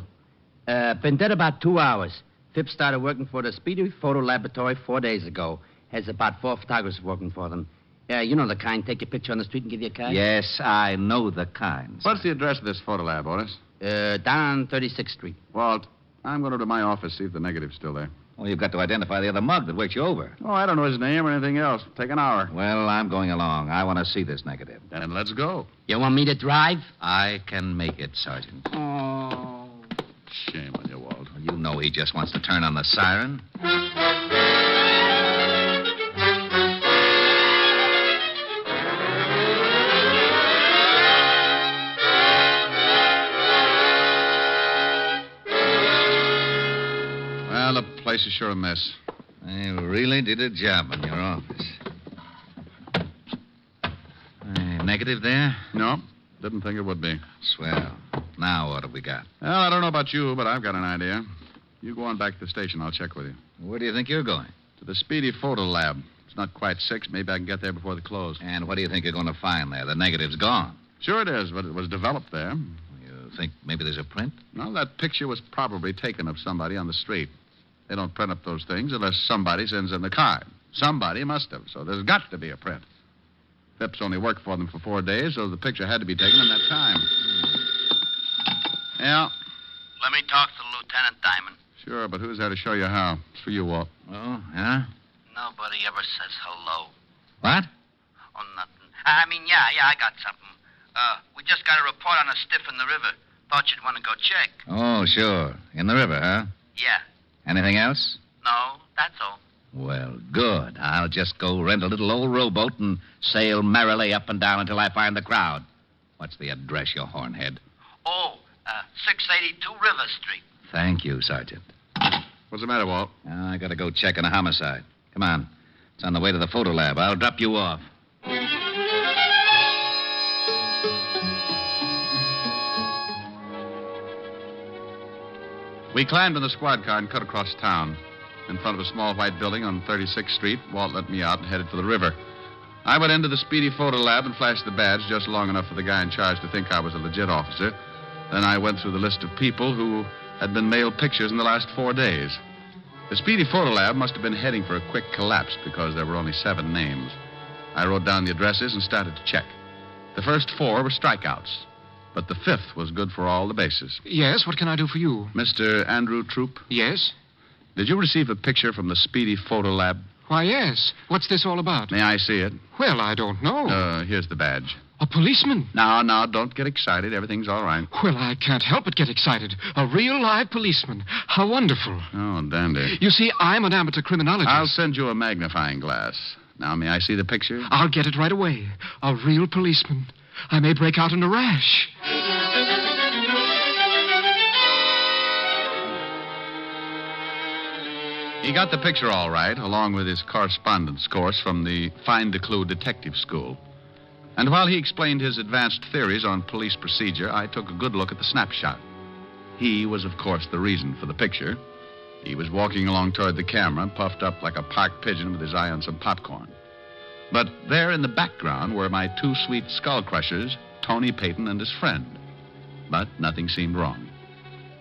Been dead about 2 hours. Phipps started working for the Speedy Photo Laboratory 4 days ago. Has about 4 photographers working for them. You know the kind. Take your picture on the street and give you a card? Yes, I know the kind. What's the address of this photo lab, Otis? Down 36th Street. Walt, I'm going to my office, see if the negative's still there. Well, you've got to identify the other mug that worked you over. Oh, I don't know his name or anything else. Take an hour. Well, I'm going along. I want to see this negative. Then let's go. You want me to drive? I can make it, Sergeant. Oh. Shame on you, Walt. Well, you know he just wants to turn on the siren. Well, the place is sure a mess. They really did a job in your office. Negative there? No, didn't think it would be. Swell. Now what have we got? Well, I don't know about you, but I've got an idea. You go on back to the station. I'll check with you. Where do you think you're going? To the Speedy Photo Lab. It's not quite 6. Maybe I can get there before the close. And what do you think you're going to find there? The negative's gone. Sure it is, but it was developed there. You think maybe there's a print? No, that picture was probably taken of somebody on the street. They don't print up those things unless somebody sends in the card. Somebody must have, so there's got to be a print. Phipps only worked for them for 4 days, so the picture had to be taken in that time. Yeah. Let me talk to Lieutenant Diamond. Sure, but who's there to show you how? It's for you, Walt. Oh, yeah? Nobody ever says hello. What? Oh, nothing. I mean, yeah, I got something. We just got a report on a stiff in the river. Thought you'd want to go check. Oh, sure. In the river, huh? Yeah. Anything else? No, that's all. Well, good. I'll just go rent a little old rowboat and sail merrily up and down until I find the crowd. What's the address, you hornhead? Oh, 682 River Street. Thank you, Sergeant. What's the matter, Walt? I gotta go check on a homicide. Come on. It's on the way to the photo lab. I'll drop you off. We climbed in the squad car and cut across town. In front of a small white building on 36th Street, Walt let me out and headed for the river. I went into the speedy photo lab and flashed the badge just long enough for the guy in charge to think I was a legit officer. Then I went through the list of people who had been mailed pictures in the last 4 days. The speedy photo lab must have been heading for a quick collapse because there were only 7 names. I wrote down the addresses and started to check. The first 4 were strikeouts, but the 5th was good for all the bases. Yes, what can I do for you? Mr. Andrew Troop? Yes? Did you receive a picture from the speedy photo lab? Why, yes. What's this all about? May I see it? Well, I don't know. Here's the badge. A policeman? No, don't get excited. Everything's all right. Well, I can't help but get excited. A real live policeman. How wonderful. Oh, dandy. You see, I'm an amateur criminologist. I'll send you a magnifying glass. Now, may I see the picture? I'll get it right away. A real policeman. I may break out in a rash. He got the picture all right, along with his correspondence course from the Find a Clue Detective School. And while he explained his advanced theories on police procedure, I took a good look at the snapshot. He was, of course, the reason for the picture. He was walking along toward the camera, puffed up like a park pigeon with his eye on some popcorn. But there in the background were my 2 sweet skull crushers, Tony Payton and his friend. But nothing seemed wrong.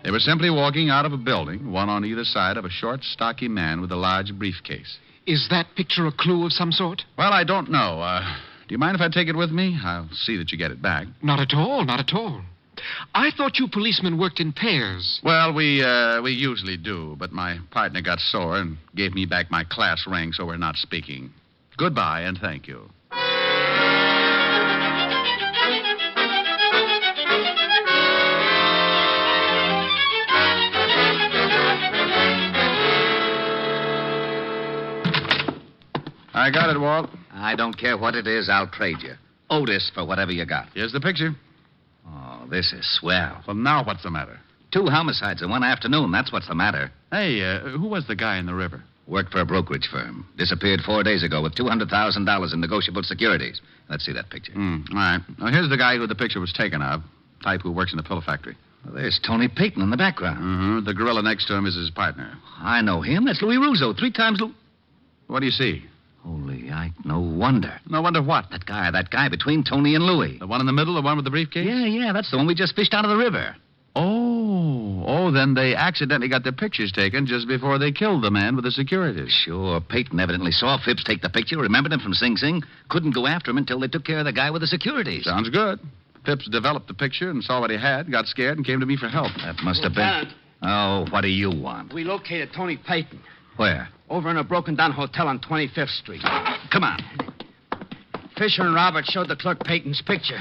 They were simply walking out of a building, one on either side of a short, stocky man with a large briefcase. Is that picture a clue of some sort? Well, I don't know. Do you mind if I take it with me? I'll see that you get it back. Not at all, not at all. I thought you policemen worked in pairs. Well, we usually do, but my partner got sore and gave me back my class ring, so we're not speaking. Goodbye, and thank you. I got it, Walt. I don't care what it is, I'll trade you. Otis for whatever you got. Here's the picture. Oh, this is swell. Well, now what's the matter? 2 homicides in one afternoon, that's what's the matter. Hey, who was the guy in the river? Worked for a brokerage firm. Disappeared 4 days ago with $200,000 in negotiable securities. Let's see that picture. All right. Now, here's the guy who the picture was taken of. Type who works in the pillow factory. Well, there's Tony Payton in the background. Mm-hmm. The gorilla next to him is his partner. I know him. That's Louis Russo. 3 times What do you see? Holy, no wonder. No wonder what? That guy between Tony and Louis. The one in the middle, the one with the briefcase? Yeah, that's the one we just fished out of the river. Oh, then they accidentally got their pictures taken just before they killed the man with the securities. Sure, Payton evidently saw Phipps take the picture, remembered him from Sing Sing, couldn't go after him until they took care of the guy with the securities. Sounds good. Phipps developed the picture and saw what he had, got scared, and came to me for help. That must have been... Oh, what do you want? We located Tony Payton. Where? Over in a broken-down hotel on 25th Street. Come on. Fisher and Robert showed the clerk Payton's picture.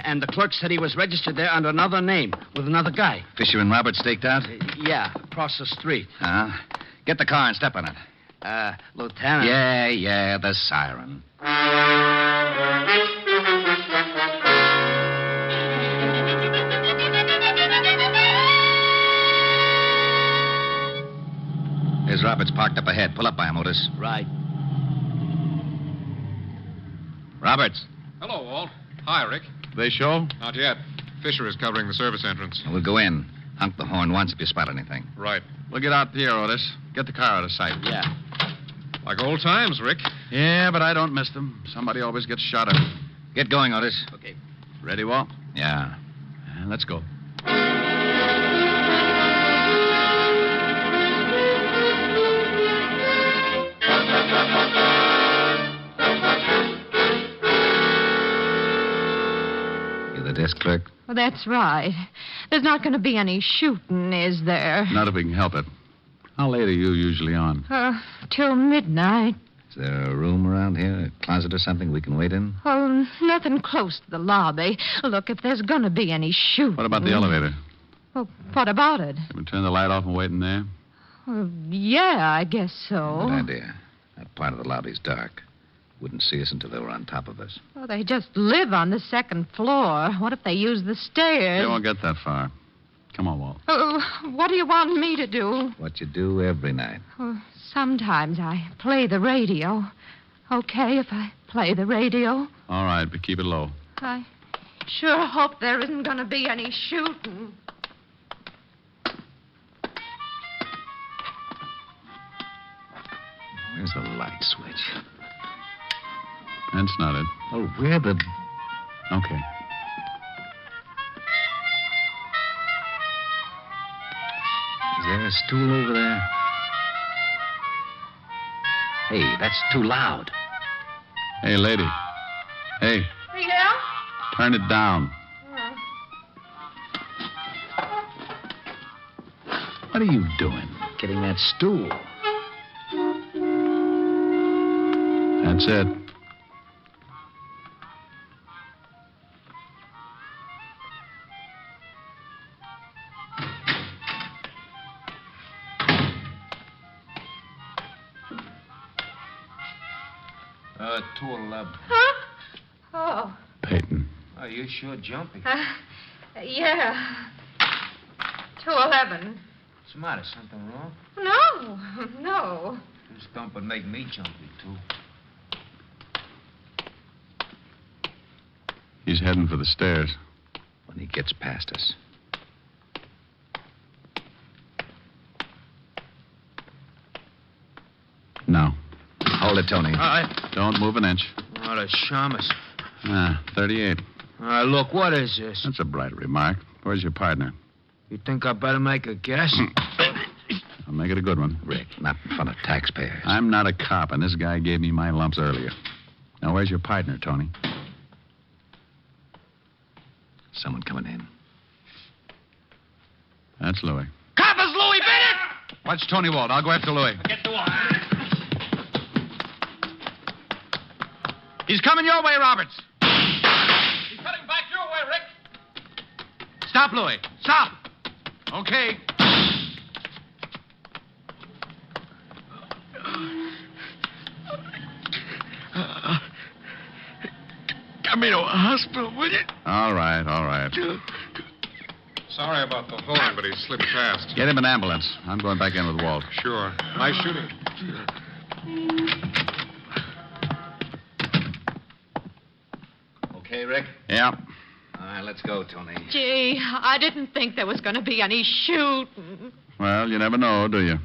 And the clerk said he was registered there under another name with another guy. Fisher and Robert staked out? Yeah, across the street. Get the car and step on it. Lieutenant. Yeah, the siren. Here's Roberts parked up ahead. Pull up by him, Otis. Right. Roberts. Hello, Walt. Hi, Rick. They show? Not yet. Fisher is covering the service entrance. We'll go in. Honk the horn once if you spot anything. Right. We'll get out here, Otis. Get the car out of sight. Yeah. Like old times, Rick. Yeah, but I don't miss them. Somebody always gets shot at. Get going, Otis. Okay. Ready, Walt? Yeah. Let's go. The desk clerk? Well, that's right. There's not going to be any shooting, is there? Not if we can help it. How late are you usually on? Till midnight. Is there a room around here, a closet or something we can wait in? Oh, nothing close to the lobby. Look, if there's going to be any shooting... What about the elevator? Well, what about it? Can we turn the light off and wait in there? Yeah, I guess so. Good idea. That part of the lobby's dark. Wouldn't see us until they were on top of us. Well, they just live on the second floor. What if they use the stairs? They won't get that far. Come on, Walt. What do you want me to do? What you do every night. Sometimes I play the radio. Okay if I play the radio? All right, but keep it low. I sure hope there isn't going to be any shooting. Where's the light switch? That's not it. Oh, where the... Okay. Is there a stool over there? Hey, that's too loud. Hey, lady. Hey, Yeah? turn it down. What are you doing? Getting that stool. That's it. Tour love. Huh? Oh. Peyton. Oh, you're sure jumpy. Yeah. 211. What's the matter? Something wrong? No. Just don't but make me jumpy, too. He's heading for the stairs. When he gets past us. No. Hold it, Tony. Don't move an inch. Oh, the shamus. 38. Look, what is this? That's a bright remark. Where's your partner? You think I better make a guess? I'll make it a good one. Rick, not in front of taxpayers. I'm not a cop, and this guy gave me my lumps earlier. Now, where's your partner, Tony? Someone coming in. That's Louis. Coppers, Louis Bennett! Watch Tony Walt. I'll go after Louis. Get the wall. He's coming your way, Roberts. He's heading back your way, Rick. Stop, Louis. Stop. Okay. Get me to a hospital, will you? All right. Sorry about the holding, but he slipped past. Get him an ambulance. I'm going back in with Walt. Sure. Nice shooting. Okay, Rick? Yeah. All right, let's go, Tony. Gee, I didn't think there was going to be any shooting. Well, you never know, do you?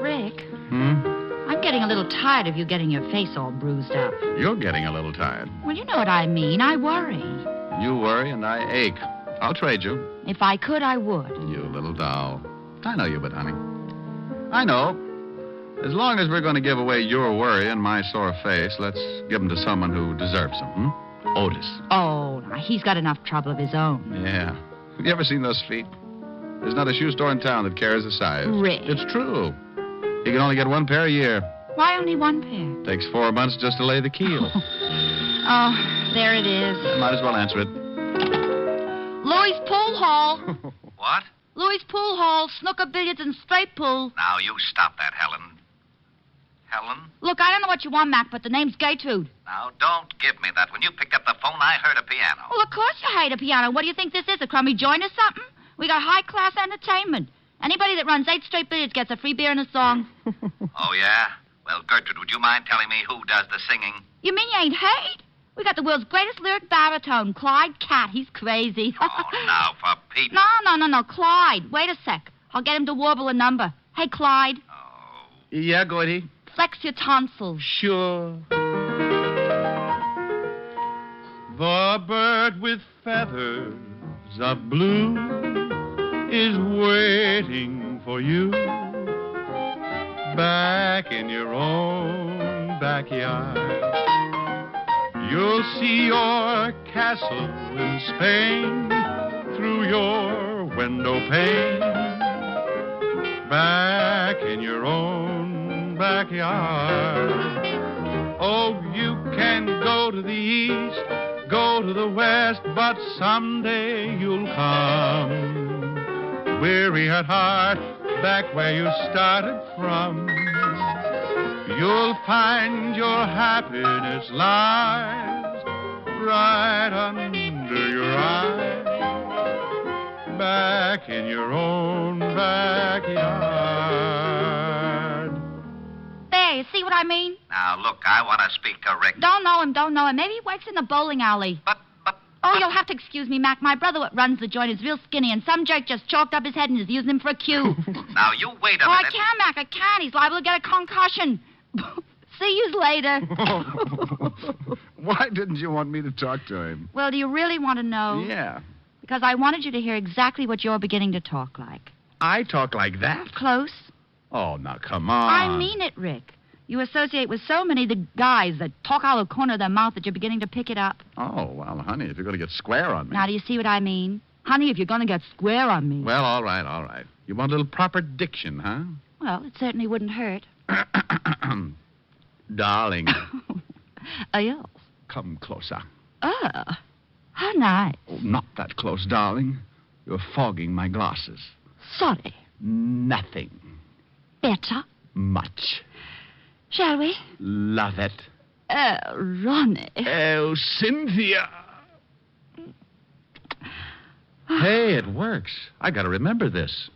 Rick, I'm getting a little tired of you getting your face all bruised up. You're getting a little tired. Well, you know what I mean. I worry. You worry and I ache. I'll trade you. If I could, I would. You little doll. I know you, but honey. I know. As long as we're going to give away your worry and my sore face, let's give them to someone who deserves them, Otis. Oh, now, he's got enough trouble of his own. Yeah. Have you ever seen those feet? There's not a shoe store in town that carries a size. Rick. It's true. He can only get one pair a year. Why only one pair? Takes 4 months just to lay the keel. Oh, there it is. Might as well answer it. Louis' Pool Hall. What? Louis' Pool Hall, snooker, billiards, and straight pool. Now, you stop that, Helen. Helen? Look, I don't know what you want, Mac, but the name's Gertrude. Now, don't give me that. When you picked up the phone, I heard a piano. Well, of course you hate a piano. What do you think this is, a crummy joint or something? We got high-class entertainment. Anybody that runs 8 straight billiards gets a free beer and a song. Oh, yeah? Well, Gertrude, would you mind telling me who does the singing? You mean you ain't hate? We got the world's greatest lyric baritone, Clyde Cat. He's crazy. Oh, now, for Pete. No, Clyde. Wait a sec. I'll get him to warble a number. Hey, Clyde. Yeah, Gordy? Flex your tonsils. Sure. The bird with feathers of blue is waiting for you back in your own backyard. You'll see your castle in Spain through your window pane back in your own backyard. Oh, you can go to the east, go to the west, but someday you'll come. Weary at heart, back where you started from. You'll find your happiness lies right under your eyes, back in your own backyard. There, you see what I mean? Now, look, I want to speak to Rick. Don't know him. Maybe he works in the bowling alley. Oh, you'll have to excuse me, Mac. My brother what runs the joint is real skinny, and some jerk just chalked up his head and is using him for a cue. Now, you wait a Oh, I minute. can't, Mac. I can't. He's liable to get a concussion. See you later. Why didn't you want me to talk to him? Well, do you really want to know? Yeah. Because I wanted you to hear exactly what you're beginning to talk like. I talk like that? Close. Oh, now, come on. I mean it, Rick. You associate with so many of the guys that talk out of the corner of their mouth that you're beginning to pick it up. Oh, well, honey, if you're going to get square on me. Now, do you see what I mean? Honey, if you're going to get square on me. Well, all right, all right. You want a little proper diction, huh? Well, it certainly wouldn't hurt. Darling, Yes. come closer. Oh, how nice. Oh, not that close, darling. You're fogging my glasses. Sorry. Nothing. Better. Much. Shall we? Love it. Ronnie. Oh, Cynthia. Hey, it works. I got to remember this.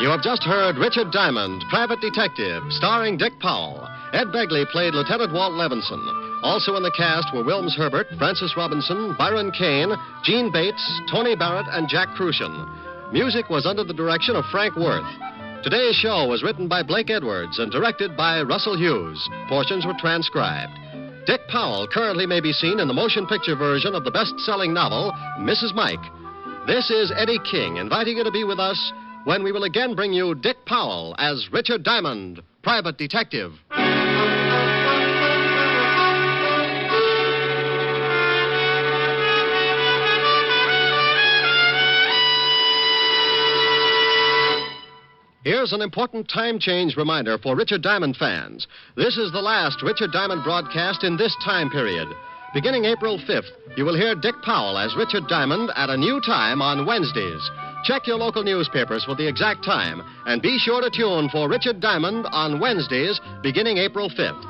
You have just heard Richard Diamond, Private Detective, starring Dick Powell. Ed Begley played Lieutenant Walt Levinson. Also in the cast were Wilms Herbert, Francis Robinson, Byron Kane, Gene Bates, Tony Barrett, and Jack Crucian. Music was under the direction of Frank Worth. Today's show was written by Blake Edwards and directed by Russell Hughes. Portions were transcribed. Dick Powell currently may be seen in the motion picture version of the best-selling novel, Mrs. Mike. This is Eddie King inviting you to be with us when we will again bring you Dick Powell as Richard Diamond, Private Detective. Here's an important time change reminder for Richard Diamond fans. This is the last Richard Diamond broadcast in this time period. Beginning April 5th, you will hear Dick Powell as Richard Diamond at a new time on Wednesdays. Check your local newspapers for the exact time, and be sure to tune for Richard Diamond on Wednesdays beginning April 5th.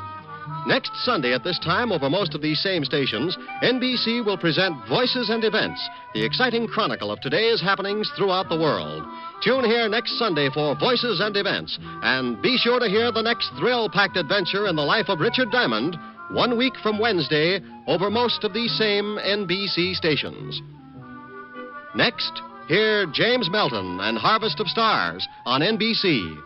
Next Sunday at this time, over most of these same stations, NBC will present Voices and Events, the exciting chronicle of today's happenings throughout the world. Tune here next Sunday for Voices and Events, and be sure to hear the next thrill-packed adventure in the life of Richard Diamond 1 week from Wednesday over most of these same NBC stations. Next, hear James Melton and Harvest of Stars on NBC.